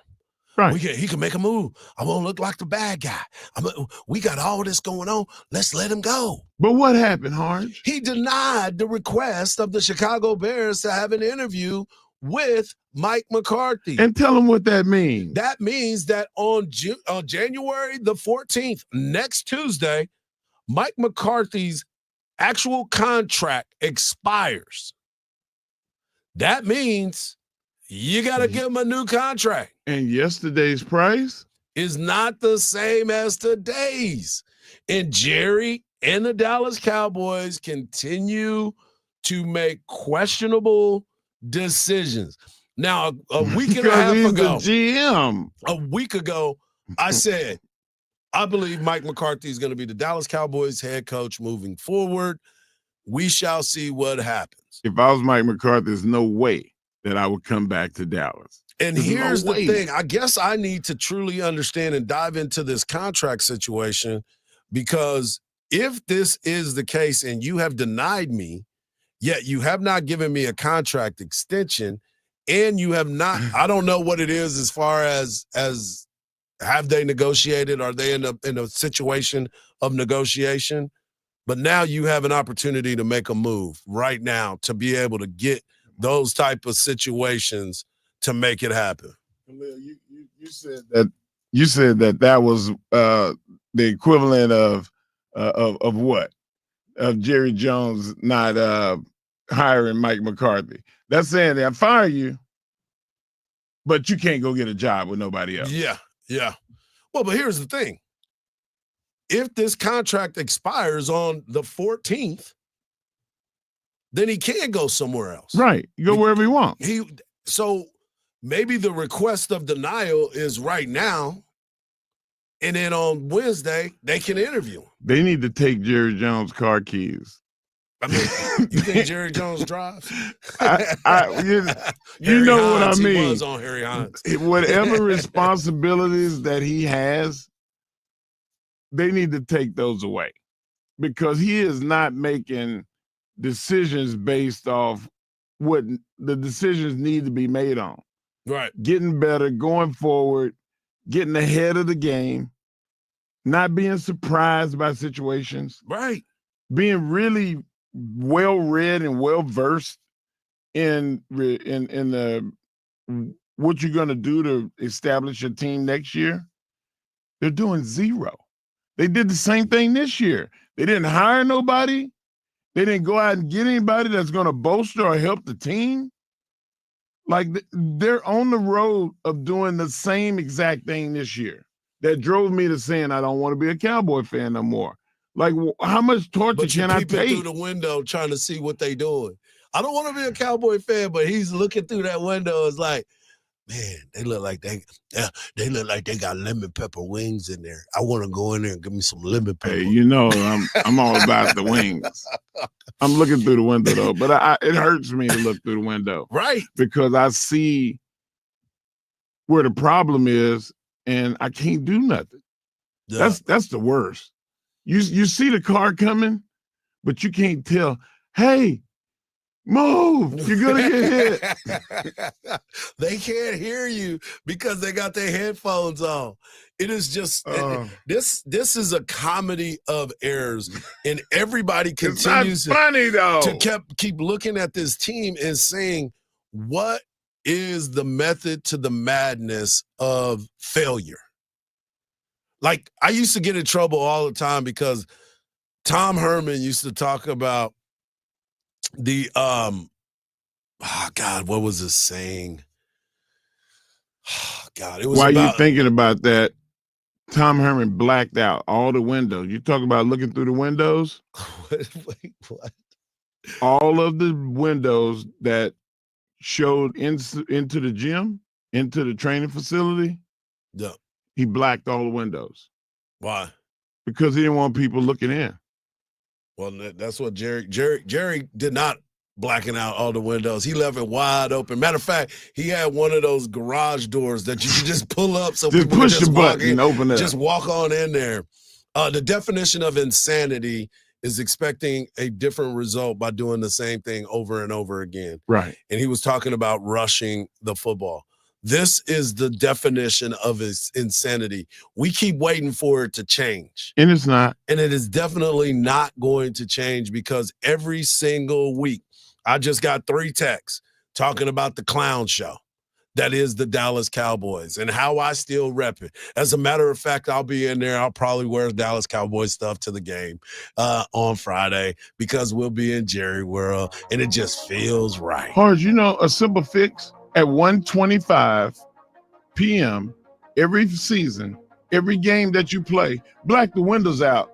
Right. He can make a move. I'm going to look like the bad guy. We got all this going on. Let's let him go. But what happened, Harge? He denied the request of the Chicago Bears to have an interview with Mike McCarthy. And tell him what that means. That means that on January the 14th, next Tuesday, Mike McCarthy's actual contract expires. That means you got to give him a new contract. And yesterday's price is not the same as today's. And Jerry and the Dallas Cowboys continue to make questionable decisions. Now, a week and a half ago, GM. A week ago, I said, I believe Mike McCarthy is going to be the Dallas Cowboys head coach moving forward. We shall see what happens. If I was Mike McCarthy, there's no way that I would come back to Dallas. And here's the thing. I guess I need to truly understand and dive into this contract situation, because if this is the case and you have denied me, yet you have not given me a contract extension, and you have not, I don't know what it is as far as have they negotiated? Are they in a situation of negotiation? But now you have an opportunity to make a move right now to be able to get those type of situations to make it happen. Khalil, you said that was the equivalent of what? Of Jerry Jones not hiring Mike McCarthy. That's saying they'll fire you, but you can't go get a job with nobody else. Yeah. Well, but here's the thing. If this contract expires on the 14th, then he can go somewhere else. Right. You go wherever you want. So maybe the request of denial is right now, and then on Wednesday, they can interview him. They need to take Jerry Jones' car keys. I mean, you think Jerry Jones drives? You know what I mean. He was on Harry Hines. Whatever responsibilities that he has, they need to take those away, because he is not making decisions based off what the decisions need to be made on. Right. Getting better, going forward, getting ahead of the game, not being surprised by situations. Right. Being really well read and well versed in the what you're going to do to establish your team next year. They're doing zero. They did the same thing this year. They didn't hire nobody. They didn't go out and get anybody that's going to bolster or help the team. Like, they're on the road of doing the same exact thing this year. That drove me to saying I don't want to be a Cowboy fan no more. Like, how much torture can I take? But through the window trying to see what they doing. I don't want to be a Cowboy fan, but he's looking through that window. It's like, Man, they look like they got lemon pepper wings in there. I want to go in there and give me some lemon pepper. Hey, you know I'm all about the wings. I'm looking through the window though, but it hurts me to look through the window, right? Because I see where the problem is, and I can't do nothing. Yeah. That's the worst. You see the car coming, but you can't tell. Hey, move! You're gonna get hit. They can't hear you because they got their headphones on. It is just this is a comedy of errors, and everybody continues funny though to keep looking at this team and saying, what is the method to the madness of failure? Like, I used to get in trouble all the time because Tom Herman used to talk about the what was his saying? It was While about, you thinking about that, Tom Herman blacked out all the windows. You talk about looking through the windows? Wait, what? All of the windows that showed into the gym, into the training facility. Yeah. He blacked all the windows. Why? Because he didn't want people looking in. Well, that's what Jerry did not blacken out all the windows. He left it wide open. Matter of fact, he had one of those garage doors that you can just pull up so just people push can just the walk button in, and open it. just walk on in there. The definition of insanity is expecting a different result by doing the same thing over and over again. Right. And he was talking about rushing the football. This is the definition of his insanity. We keep waiting for it to change. And it's not. And it is definitely not going to change because every single week, I just got 3 texts talking about the clown show that is the Dallas Cowboys and how I still rep it. As a matter of fact, I'll be in there. I'll probably wear Dallas Cowboys stuff to the game on Friday because we'll be in Jerry World, and it just feels right. Harge, you know, a simple fix at 1:25 p.m. every season, every game that you play, black the windows out.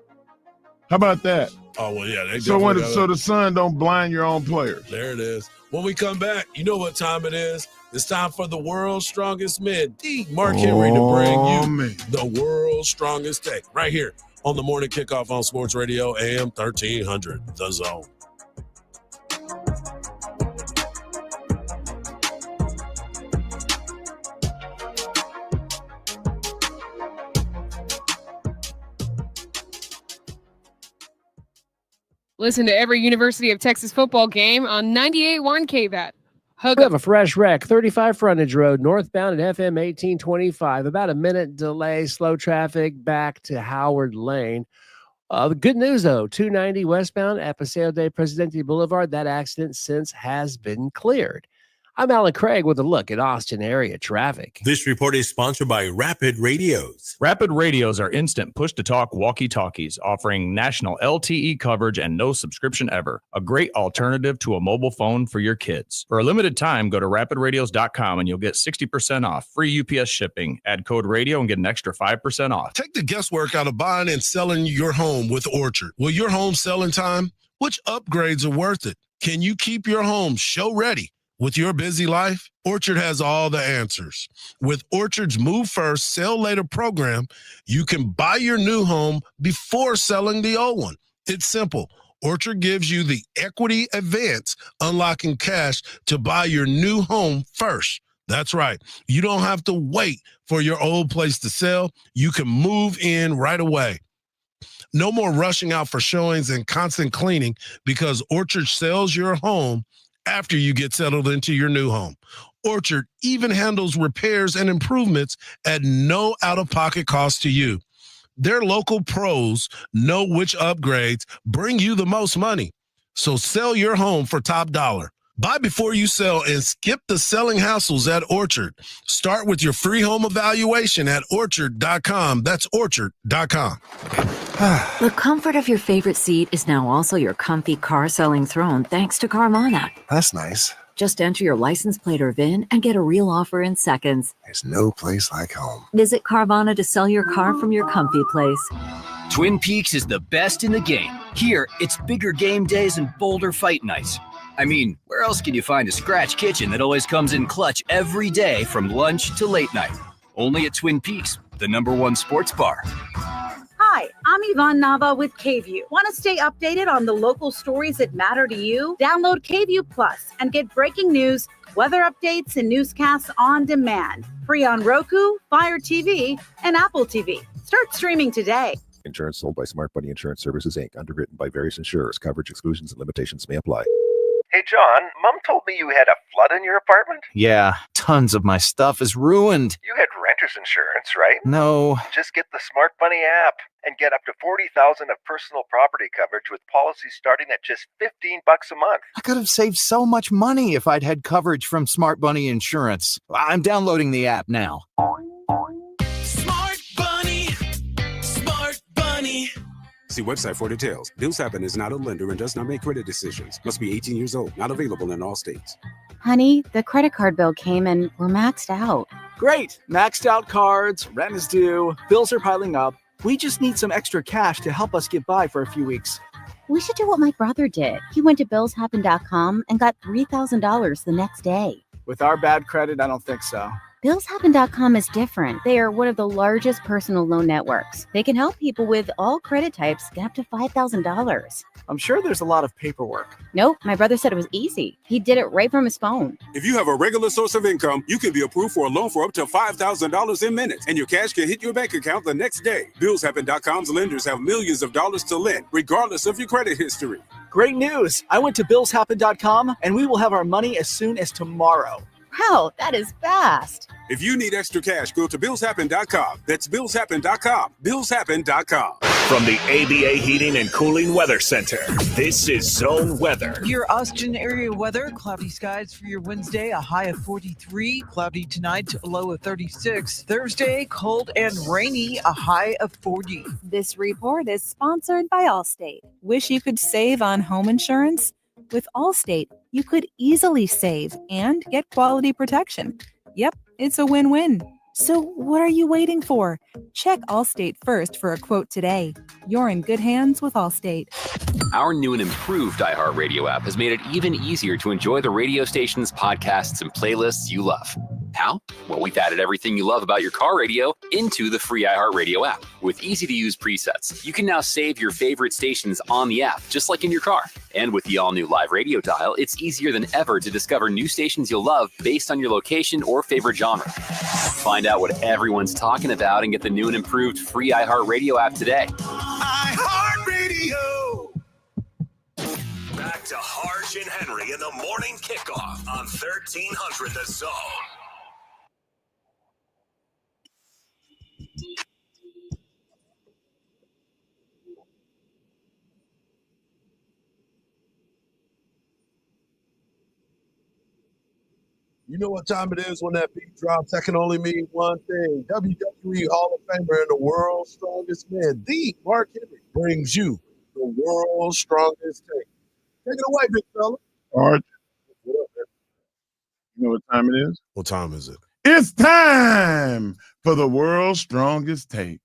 How about that? Oh, well, yeah. So the sun don't blind your own players. There it is. When we come back, you know what time it is. It's time for the world's strongest men, Mark Henry, to bring you the world's strongest take right here on the morning kickoff on Sports Radio AM 1300, The Zone. Listen to every University of Texas football game on 98.1 KVAT. We have a fresh wreck, 35 Frontage Road, northbound at FM 1825. About a minute delay, slow traffic back to Howard Lane. The good news, though, 290 westbound at Paseo de Presidente Boulevard. That accident since has been cleared. I'm Alan Craig with a look at Austin area traffic. This report is sponsored by Rapid Radios. Rapid Radios are instant push-to-talk walkie-talkies offering national LTE coverage and no subscription ever. A great alternative to a mobile phone for your kids. For a limited time, go to rapidradios.com and you'll get 60% off. Free UPS shipping. Add code radio and get an extra 5% off. Take the guesswork out of buying and selling your home with Orchard. Will your home sell in time? Which upgrades are worth it? Can you keep your home show ready? With your busy life, Orchard has all the answers. With Orchard's Move First, Sell Later program, you can buy your new home before selling the old one. It's simple. Orchard gives you the equity advance, unlocking cash to buy your new home first. That's right. You don't have to wait for your old place to sell. You can move in right away. No more rushing out for showings and constant cleaning because Orchard sells your home after you get settled into your new home. Orchard even handles repairs and improvements at no out-of-pocket cost to you. Their local pros know which upgrades bring you the most money. So sell your home for top dollar. Buy before you sell and skip the selling hassles at Orchard. Start with your free home evaluation at orchard.com. That's orchard.com. The comfort of your favorite seat is now also your comfy car-selling throne thanks to Carvana. That's nice. Just enter your license plate or VIN and get a real offer in seconds. There's no place like home. Visit Carvana to sell your car from your comfy place. Twin Peaks is the best in the game. Here, it's bigger game days and bolder fight nights. I mean, where else can you find a scratch kitchen that always comes in clutch every day from lunch to late night? Only at Twin Peaks, the #1 sports bar. Hi, I'm Yvonne Nava with KView. Want to stay updated on the local stories that matter to you? Download KView Plus and get breaking news, weather updates, and newscasts on demand. Free on Roku, Fire TV, and Apple TV. Start streaming today. Insurance sold by Smart Bunny Insurance Services, Inc., underwritten by various insurers. Coverage exclusions and limitations may apply. Hey, John, Mom told me you had a flood in your apartment? Yeah, tons of my stuff is ruined. You had renter's insurance, right? No. Just get the Smart Bunny app and get up to $40,000 of personal property coverage with policies starting at just $15 a month. I could have saved so much money if I'd had coverage from Smart Bunny Insurance. I'm downloading the app now. Smart Bunny. Smart Bunny. See website for details. Bills Happen is not a lender and does not make credit decisions. Must be 18 years old. Not available in all states. Honey, the credit card bill came and we're maxed out. Great. Maxed out cards, rent is due, bills are piling up. We just need some extra cash to help us get by for a few weeks. We should do what my brother did. He went to billshappen.com and got $3,000 the next day. With our bad credit, I don't think so. Billshappen.com is different. They are one of the largest personal loan networks. They can help people with all credit types get up to $5,000. I'm sure there's a lot of paperwork. Nope, my brother said it was easy. He did it right from his phone. If you have a regular source of income, you can be approved for a loan for up to $5,000 in minutes, and your cash can hit your bank account the next day. Billshappen.com's lenders have millions of dollars to lend, regardless of your credit history. Great news. I went to billshappen.com, and we will have our money as soon as tomorrow. Wow, that is fast. If you need extra cash, go to billshappen.com. That's billshappen.com. Billshappen.com. From the ABA Heating and Cooling Weather Center, this is Zone Weather. Your Austin area weather, cloudy skies for your Wednesday, a high of 43, cloudy tonight, a low of 36. Thursday, cold and rainy, a high of 40. This report is sponsored by Allstate. Wish you could save on home insurance? With Allstate, you could easily save and get quality protection. Yep, it's a win-win. So what are you waiting for? Check Allstate first for a quote today. You're in good hands with Allstate. Our new and improved iHeartRadio app has made it even easier to enjoy the radio station's podcasts and playlists you love. How? Well, we've added everything you love about your car radio into the free iHeartRadio app. With easy-to-use presets, you can now save your favorite stations on the app, just like in your car. And with the all-new live radio dial, it's easier than ever to discover new stations you'll love based on your location or favorite genre. Find out what everyone's talking about and get the new and improved free iHeartRadio app today. iHeartRadio. Back to Harsh and Henry in the morning kickoff on 1300 The Zone. You know what time it is when that beat drops? That can only mean one thing. WWE Hall of Famer and the world's strongest man, the Mark Henry, brings you the world's strongest take. Take it away, big fella. Art, What up, man? you know what time it is? What time is it? It's time for the world's strongest take.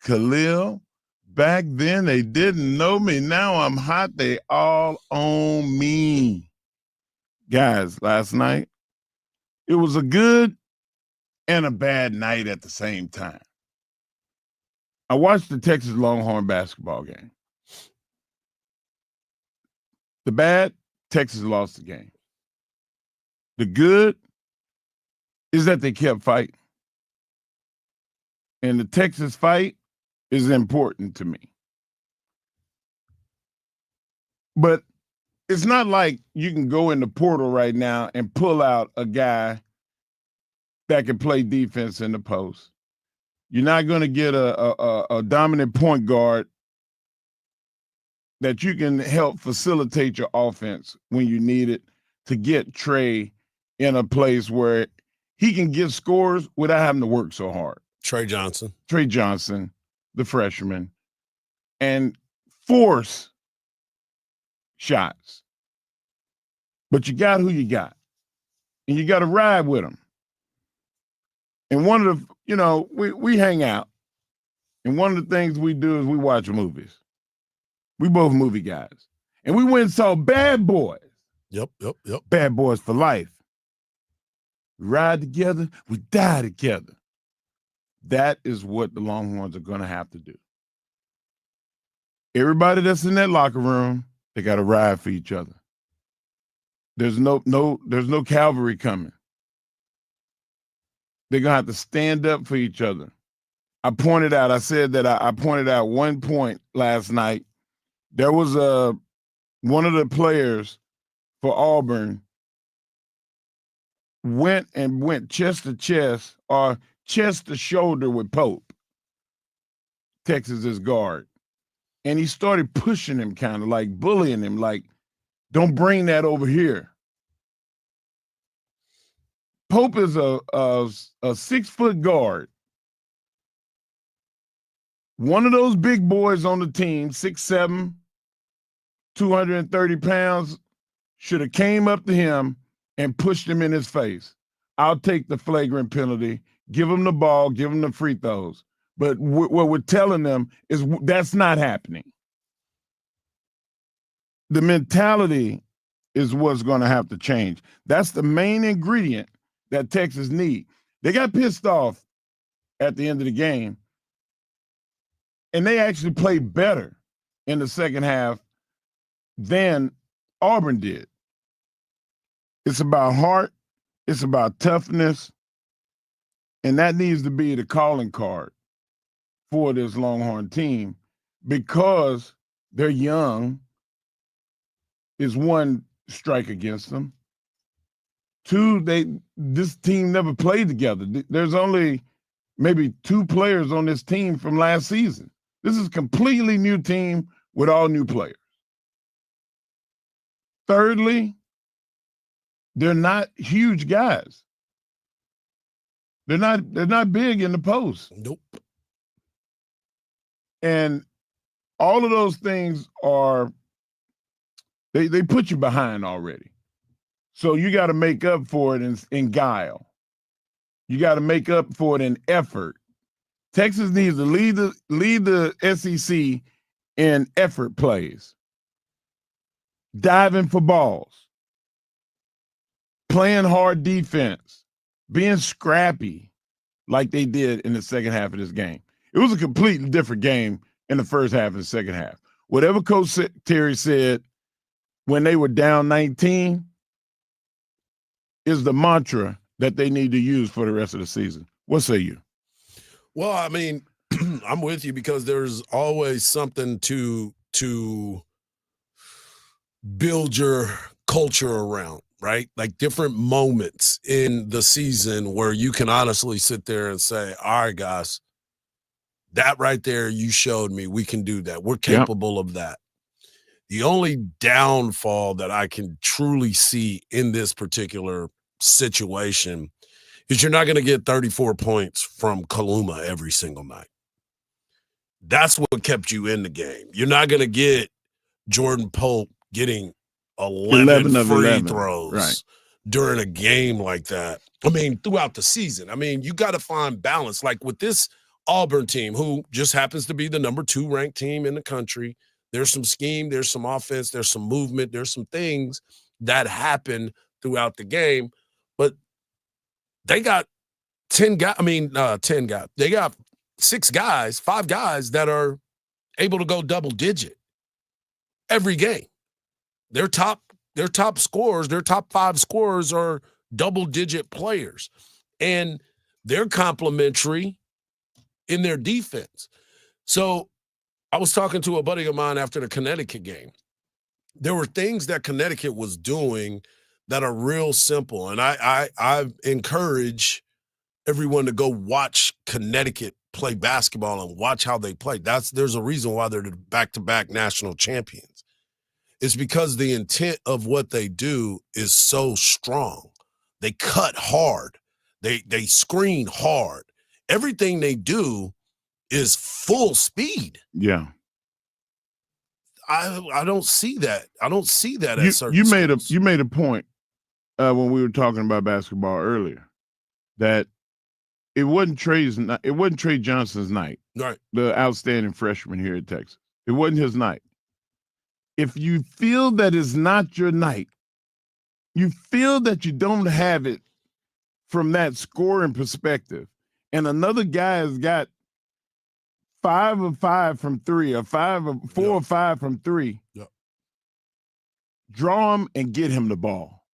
Khalil, back then they didn't know me. Now I'm hot. They all on me. Guys, last night, it was a good and a bad night at the same time. I watched the Texas Longhorn basketball game. The bad, Texas lost the game. The good is that they kept fighting. And the Texas fight is important to me. But it's not like you can go in the portal right now and pull out a guy that can play defense in the post. You're not going to get a dominant point guard that you can help facilitate your offense when you need it to get Trey in a place where he can get scores without having to work so hard. Trey Johnson, the freshman, and force shots. But you got who you got, and you got to ride with them. And one of the, we hang out, and one of the things we do is we watch movies. We both movie guys. And we went and saw Bad Boys. Yep. Bad boys for life. We ride together, we die together. That is what the Longhorns are going to have to do. Everybody that's in that locker room, they got to ride for each other. There's no cavalry coming. They're going to have to stand up for each other. I pointed out one point last night. There was one of the players for Auburn went chest to chest or chest to shoulder with Pope, Texas's guard. And he started pushing him, kind of like bullying him, like, don't bring that over here. Pope is a 6-foot guard. One of those big boys on the team, 6'7", 230 pounds, should have came up to him and pushed him in his face. I'll take the flagrant penalty, give him the ball, give him the free throws. But what we're telling them is that's not happening. The mentality is what's going to have to change. That's the main ingredient that Texas need. They got pissed off at the end of the game, and they actually played better in the second half than Auburn did. It's about heart. It's about toughness. And that needs to be the calling card for this Longhorn team because they're young is one strike against them. Two, this team never played together. There's only maybe 2 players on this team from last season. This is a completely new team with all new players. Thirdly, they're not huge guys. They're not big in the post. Nope. And all of those things are they put you behind already. So you got to make up for it in guile. You got to make up for it in effort. Texas needs to lead the SEC in effort plays, diving for balls, playing hard defense, being scrappy like they did in the second half of this game. It was a completely different game in the first half and the second half. Whatever Coach Terry said when they were down 19 is the mantra that they need to use for the rest of the season. What say you? Well, I mean, I'm with you because there's always something to build your culture around, right? Like different moments in the season where you can honestly sit there and say, all right, guys, that right there, you showed me we can do that. We're capable of that. The only downfall that I can truly see in this particular situation is you're not going to get 34 points from Kaluma every single night. That's what kept you in the game. You're not going to get Jordan Pope getting 11 free throws during a game like that. I mean, throughout the season. I mean, you got to find balance. Like with this Auburn team, who just happens to be the number 2 ranked team in the country, there's some scheme, there's some offense, there's some movement, there's some things that happen throughout the game. But they got 10 guys. I mean, 10 guys. They got 5 guys that are able to go double digit every game. Their top scorers, their top 5 scorers are double digit players. And they're complementary in their defense. So I was talking to a buddy of mine after the Connecticut game. There were things that Connecticut was doing that are real simple. And I encourage everyone to go watch Connecticut play basketball and watch how they play. There's a reason why they're the back-to-back national champions. It's because the intent of what they do is so strong. They cut hard. They screen hard. Everything they do is full speed. Yeah. I don't see that. I don't see that at certain you made a point when we were talking about basketball earlier that it wasn't Trey Johnson's night. Right. The outstanding freshman here at Texas. It wasn't his night. If you feel that it's not your night, you feel that you don't have it from that scoring perspective, and another guy has got 5 of 5 from 3, or 4 or 5 from 3. Yep. Draw him and get him the ball,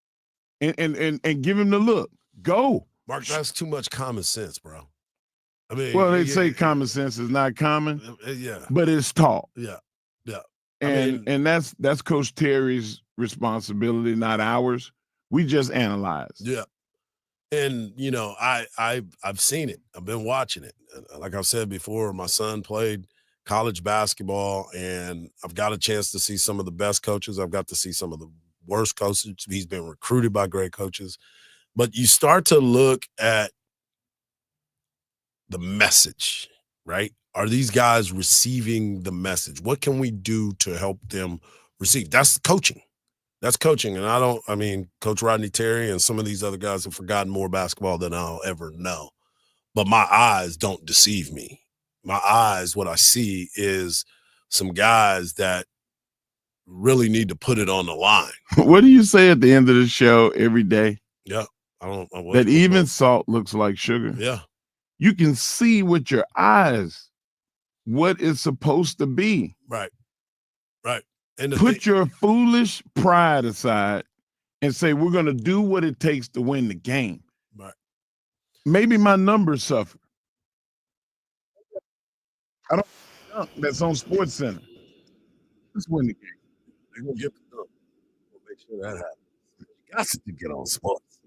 and give him the look. Go, Mark. That's too much common sense, bro. I mean, well, they say common sense is not common, yeah, but it's taught. Yeah. And that's Coach Terry's responsibility, not ours. We just analyze. Yeah. And I've seen it. I've been watching it. Like I've said before, my son played college basketball, and I've got a chance to see some of the best coaches. I've got to see some of the worst coaches. He's been recruited by great coaches. But you start to look at the message, right? Are these guys receiving the message? What can we do to help them receive? That's coaching. That's coaching. And Coach Rodney Terry and some of these other guys have forgotten more basketball than I'll ever know. But my eyes don't deceive me. My eyes, what I see is some guys that really need to put it on the line. What do you say at the end of the show every day? Yeah. That even salt looks like sugar. Yeah. You can see with your eyes what it's supposed to be. Right. And put your foolish pride aside and say, we're going to do what it takes to win the game. Right. Maybe my numbers suffer. I don't. That's on Sports Center. Let's win the game. They're going to get the dunk. We'll make sure that happens. You got to get on sports.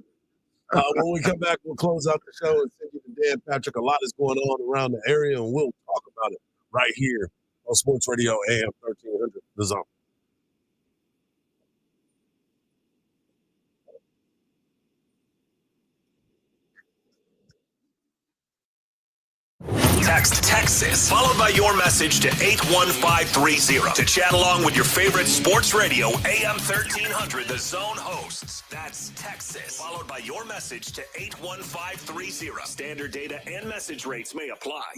When we come back, we'll close out the show and send you to Dan Patrick. A lot is going on around the area, and we'll talk about it right here on Sports Radio AM 1300, The Zone. Text Texas, followed by your message to 81530 to chat along with your favorite sports radio, AM 1300, The Zone hosts. That's Texas, followed by your message to 81530. Standard data and message rates may apply.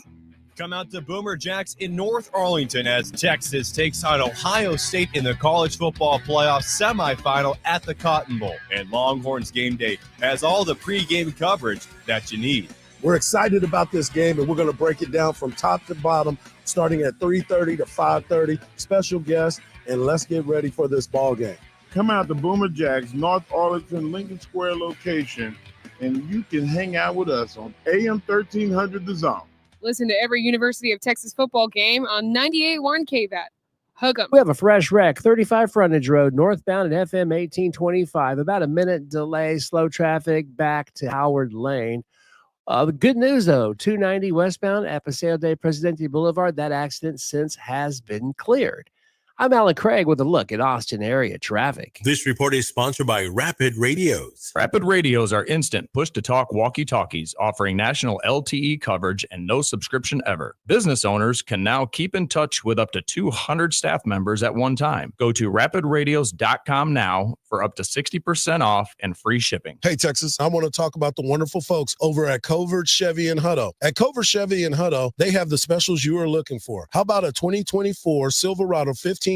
Come out to Boomer Jacks in North Arlington as Texas takes on Ohio State in the college football playoff semifinal at the Cotton Bowl. And Longhorns Game Day has all the pregame coverage that you need. We're excited about this game, and we're going to break it down from top to bottom, starting at 3:30 to 5:30. Special guests, and let's get ready for this ball game. Come out to Boomer Jacks, North Arlington, Lincoln Square location, and you can hang out with us on AM 1300 The Zone. Listen to every University of Texas football game on 98.1 KVAT. Hug 'em. We have a fresh wreck, 35 Frontage Road, northbound at FM 1825. About a minute delay, slow traffic back to Howard Lane. The good news, though, 290 westbound at Paseo de Presidente Boulevard. That accident since has been cleared. I'm Alan Craig with a look at Austin area traffic. This report is sponsored by Rapid Radios. Rapid Radios are instant push-to-talk walkie-talkies offering national LTE coverage and no subscription ever. Business owners can now keep in touch with up to 200 staff members at one time. Go to rapidradios.com now for up to 60% off and free shipping. Hey, Texas, I want to talk about the wonderful folks over at Covert Chevy in Hutto. At Covert Chevy in Hutto, they have the specials you are looking for. How about a 2024 Silverado 1500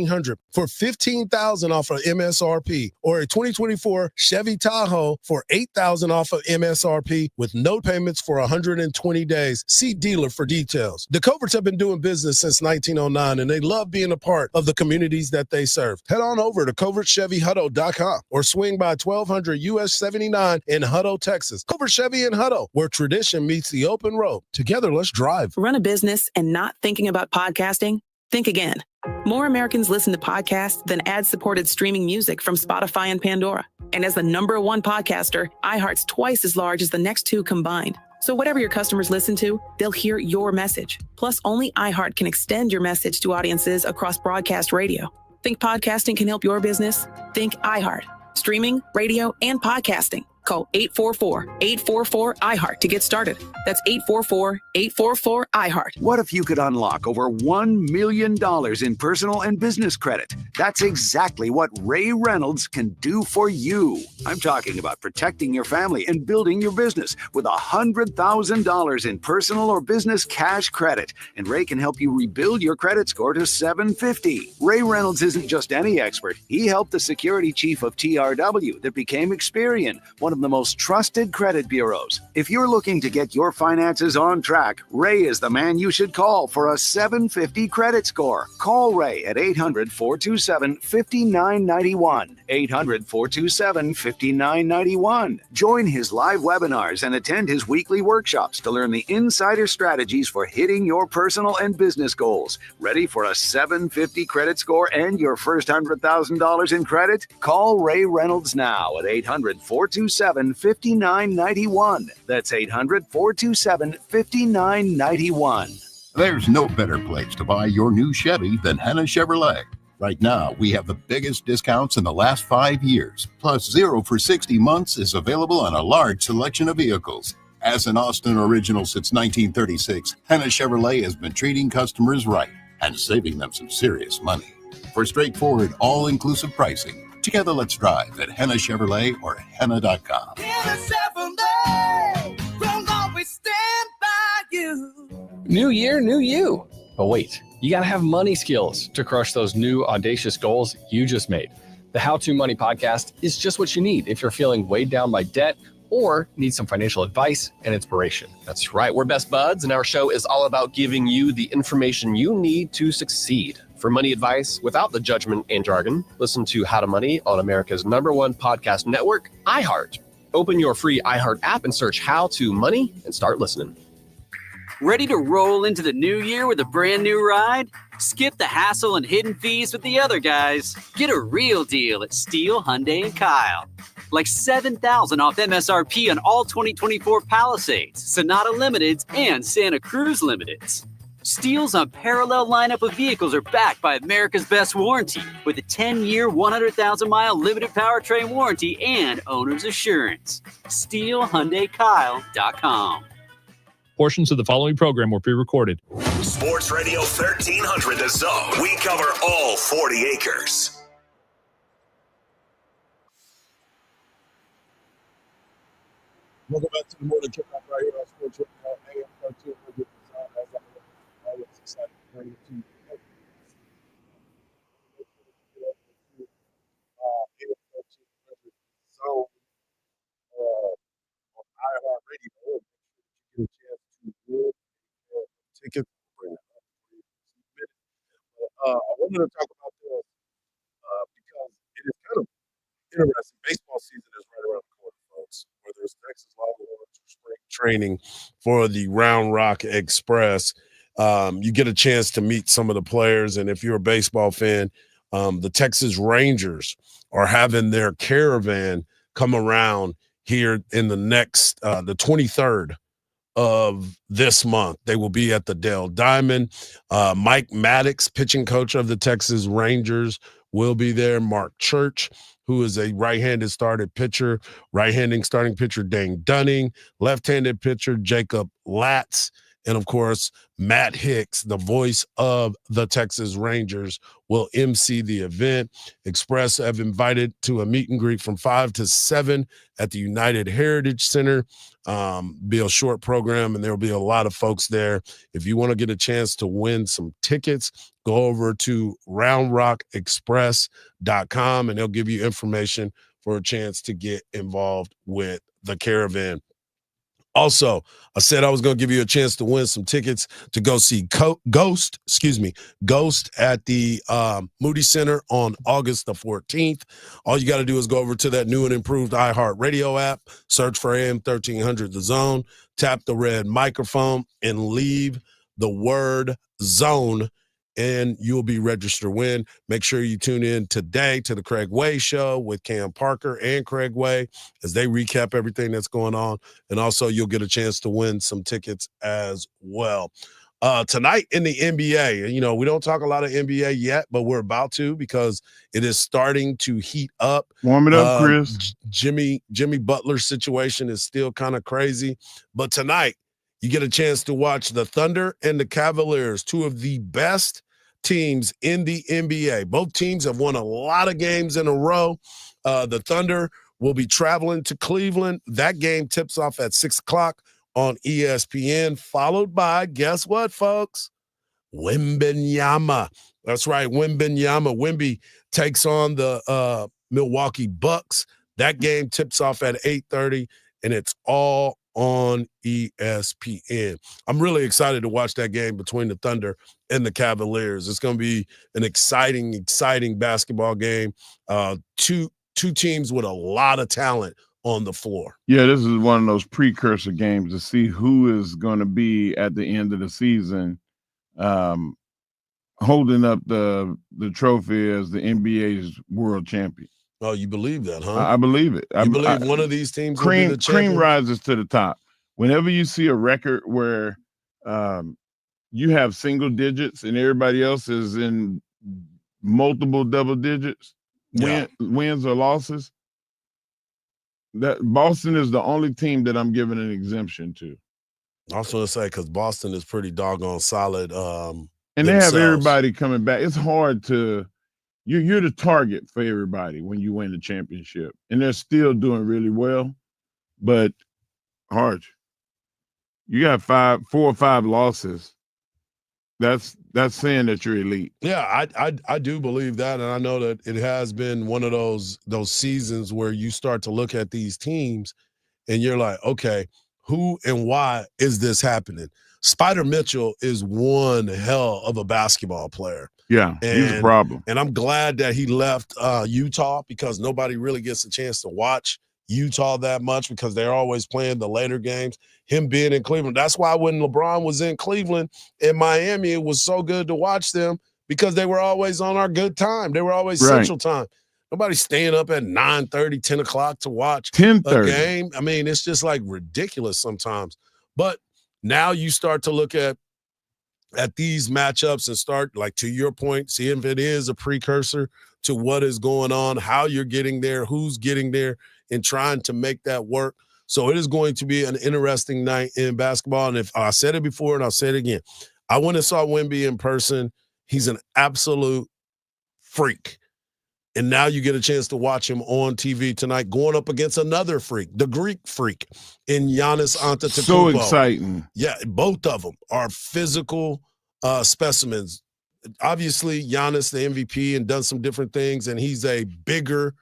for $15,000 off of MSRP, or a 2024 Chevy Tahoe for $8,000 off of MSRP with no payments for 120 days. See dealer for details. The Coverts have been doing business since 1909, and they love being a part of the communities that they serve. Head on over to CovertChevyHutto.com or swing by 1200 US 79 in Hutto, Texas. Covert Chevy in Hutto, where tradition meets the open road. Together, let's drive. Run a business and not thinking about podcasting? Think again. More Americans listen to podcasts than ad-supported streaming music from Spotify and Pandora. And as the #1 podcaster, iHeart's twice as large as the next two combined. So whatever your customers listen to, they'll hear your message. Plus, only iHeart can extend your message to audiences across broadcast radio. Think podcasting can help your business? Think iHeart. Streaming, radio, and podcasting. call 844-844-iHeart to get started. That's 844-844-iHeart. What if you could unlock over $1 million in personal and business credit? That's exactly what Ray Reynolds can do for you. I'm talking about protecting your family and building your business with $100,000 in personal or business cash credit. And Ray can help you rebuild your credit score to 750. Ray Reynolds isn't just any expert. He helped the security chief of TRW that became Experian, one of the most trusted credit bureaus. If you're looking to get your finances on track, Ray is the man you should call for a 750 credit score. Call Ray at 800-427-5991. 800-427-5991. Join his live webinars and attend his weekly workshops to learn the insider strategies for hitting your personal and business goals. Ready for a 750 credit score and your first $100,000 in credit? Call Ray Reynolds now at 800-427-5991. That's 800-427-5991. There's no better place to buy your new Chevy than Henna Chevrolet. Right now, we have the biggest discounts in the last 5 years. Plus, 0 for 60 months is available on a large selection of vehicles. As an Austin original since 1936, Henna Chevrolet has been treating customers right and saving them some serious money. For straightforward, all-inclusive pricing, together let's drive at Henna Chevrolet or henna.com. New year, new you. But wait, you gotta have money skills to crush those new audacious goals you just made. The How to Money podcast is just what you need if you're feeling weighed down by debt or need some financial advice and inspiration. That's right. We're best buds, and our show is all about giving you the information you need to succeed. For money advice without the judgment and jargon, listen to How to Money on America's #1 podcast network, iHeart. Open your free iHeart app and search How to Money and start listening. Ready to roll into the new year with a brand new ride? Skip the hassle and hidden fees with the other guys. Get a real deal at Steele, Hyundai, and Kyle. Like $7,000 off MSRP on all 2024 Palisades, Sonata Limiteds, and Santa Cruz Limiteds. Steele's unparalleled lineup of vehicles are backed by America's best warranty with a 10-year, 100,000-mile limited powertrain warranty and owner's assurance. SteeleHyundaiKyle.com. Portions of the following program were pre-recorded. Sports Radio 1300 The Zone. We cover all 40 acres. Welcome back to the morning kickoff right here on Sports Radio AM 1300. Always excited to bring it to you. AM 1300 Zone on iHeart Radio. Get a chance to win tickets. Bring it up for you in a minute. I wanted to talk about this because it is kind of interesting. Baseball season is right around the corner, folks. Whether it's Texas Longhorns or spring training for the Round Rock Express, you get a chance to meet some of the players. And if you're a baseball fan, the Texas Rangers are having their caravan come around here in the next, the 23rd of this month. They will be at the Dell Diamond. Mike Maddox, pitching coach of the Texas Rangers, will be there. Mark Church, who is a right-handed starting pitcher, right-handed starting pitcher Dane Dunning, left-handed pitcher Jacob Latz, and of course, Matt Hicks, the voice of the Texas Rangers, will MC the event. Express have invited to a meet and greet from 5 to 7 at the United Heritage Center. Be a short program, and there will be a lot of folks there. If you want to get a chance to win some tickets, go over to roundrockexpress.com, and they'll give you information for a chance to get involved with the caravan. Also, I said I was going to give you a chance to win some tickets to go see Ghost at the Moody Center on August the 14th. All you got to do is go over to that new and improved iHeart Radio app, search for AM 1300 The Zone, tap the red microphone, and leave the word zone, and you'll be registered to win. Make sure you tune in today to the Craig Way Show with Cam Parker and Craig Way as they recap everything that's going on. And also you'll get a chance to win some tickets as well. Tonight in the NBA, we don't talk a lot of NBA yet, but we're about to because it is starting to heat up. Warm it up, Chris. Jimmy Butler's situation is still kind of crazy. But tonight, you get a chance to watch the Thunder and the Cavaliers, two of the best teams in the NBA. Both teams have won a lot of games in a row. The Thunder will be traveling to Cleveland. That game tips off at 6 o'clock on ESPN, followed by, guess what, folks? Wembanyama. That's right, Wembanyama. Wemby takes on the Milwaukee Bucks. That game tips off at 8:30, and it's all on ESPN. I'm really excited to watch that game between the Thunder and the Cavaliers. It's going to be an exciting basketball game. Two teams with a lot of talent on the floor. Yeah, this is one of those precursor games to see who is going to be at the end of the season holding up the trophy as the NBA's world champion. Oh, you believe that, huh? I believe it. You believe one of these teams will be the champion? Cream rises to the top. Whenever you see a record where you have single digits and everybody else is in multiple double digits, wins or losses, that Boston is the only team that I'm giving an exemption to. I was going to say, because Boston is pretty doggone solid. And they have everybody coming back. It's hard to you're the target for everybody when you win the championship, and they're still doing really well. But Harge, you got 4 or 5 losses. That's saying that you're elite. Yeah, I do believe that, and I know that it has been one of those seasons where you start to look at these teams, and you're like, okay, who and why is this happening? Spider Mitchell is one hell of a basketball player. Yeah, he's a problem. And I'm glad that he left Utah, because nobody really gets a chance to watch Utah that much because they're always playing the later games. Him being in Cleveland, that's why when LeBron was in Cleveland and Miami, it was so good to watch them because they were always on our good time. They were always Central Time. Nobody's staying up at 9:30, 10 o'clock to watch a game. I mean, it's just like ridiculous sometimes. But now you start to look at these matchups and start, like, to your point, see if it is a precursor to what is going on, how you're getting there, who's getting there, and trying to make that work. So it is going to be an interesting night in basketball. And if I said it before and I'll say it again, I went and saw Wemby in person. He's an absolute freak. And now you get a chance to watch him on TV tonight going up against another freak, the Greek freak, in Giannis Antetokounmpo. So exciting. Yeah, both of them are physical specimens. Obviously, Giannis, the MVP, and done some different things, and he's a bigger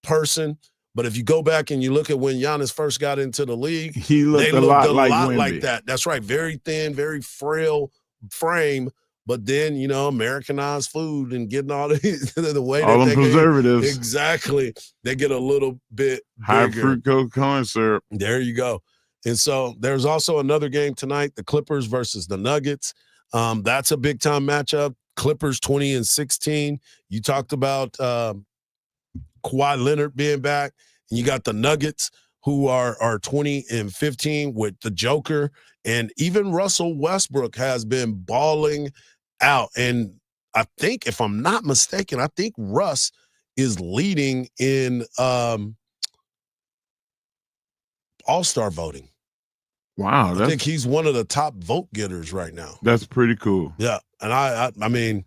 person. But if you go back and you look at when Giannis first got into the league, he looked a lot like that. That's right. Very thin, very frail frame. But then, Americanized food and getting all the way all that the preservatives. Exactly. They get a little bit high bigger. fructose corn syrup. There you go. And so there's also another game tonight, the Clippers versus the Nuggets. That's a big time matchup. Clippers 20-16. You talked about Kawhi Leonard being back, and you got the Nuggets who are 20-15 with the Joker, and even Russell Westbrook has been balling out. And I think, if I'm not mistaken, I think Russ is leading in All-Star voting. Wow. I think he's one of the top vote getters right now. That's pretty cool. Yeah. And I mean,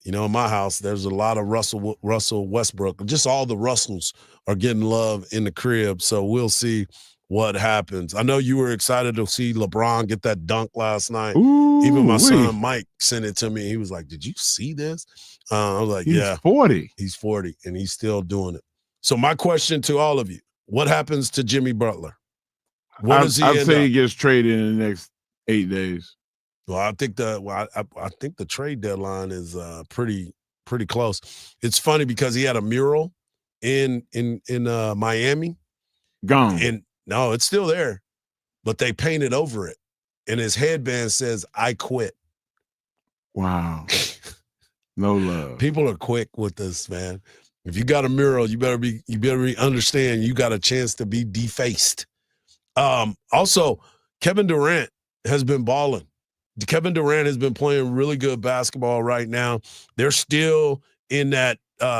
in my house, there's a lot of Russell Westbrook. Just all the Russells are getting love in the crib. So we'll see what happens. I know you were excited to see LeBron get that dunk last night. Ooh, even my son Mike sent it to me. He was like, "Did you see this?" I was like, he's "Yeah, 40. He's 40, and he's still doing it." So my question to all of you: what happens to Jimmy Butler? I'd say he gets traded in the next 8 days. Well, I think the trade deadline is pretty close. It's funny because he had a mural in Miami. Gone. And no, it's still there, but they painted over it, and his headband says, "I quit." Wow. No love. People are quick with this, man. If you got a mural, you better understand you got a chance to be defaced. Also, Kevin Durant has been balling. Kevin Durant has been playing really good basketball right now. They're still in that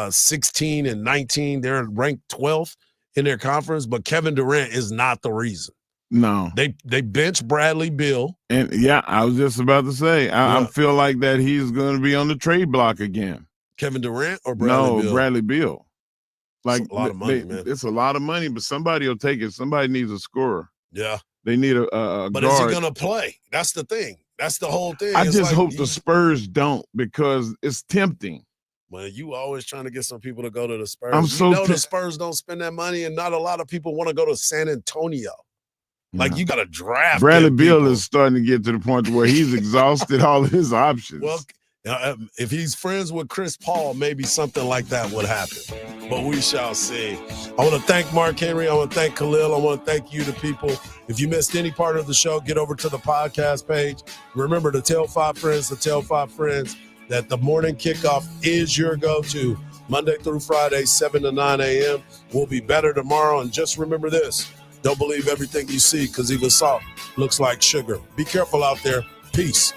16 and 19. They're ranked 12th in their conference, but Kevin Durant is not the reason. No. They benched Bradley Beal. And yeah, I was just about to say, I feel like that he's going to be on the trade block again. Kevin Durant or Bradley Beal? Bradley Beal. Like it's a lot of money, man. It's a lot of money, but somebody will take it. Somebody needs a scorer. Yeah. They need a but guard. Is he going to play? That's the thing. That's the whole thing. I just hope the Spurs don't, because it's tempting. Well, you always trying to get some people to go to the Spurs. The Spurs don't spend that money, and not a lot of people want to go to San Antonio. Like, you got to draft. Bradley Beal is starting to get to the point where he's exhausted all of his options. Well, if he's friends with Chris Paul, maybe something like that would happen. But we shall see. I want to thank Mark Henry. I want to thank Khalil. I want to thank you, the people. If you missed any part of the show, get over to the podcast page. Remember to tell 5 friends that the morning kickoff is your go-to. Monday through Friday, 7 to 9 a.m. We'll be better tomorrow. And just remember this. Don't believe everything you see, because even salt looks like sugar. Be careful out there. Peace.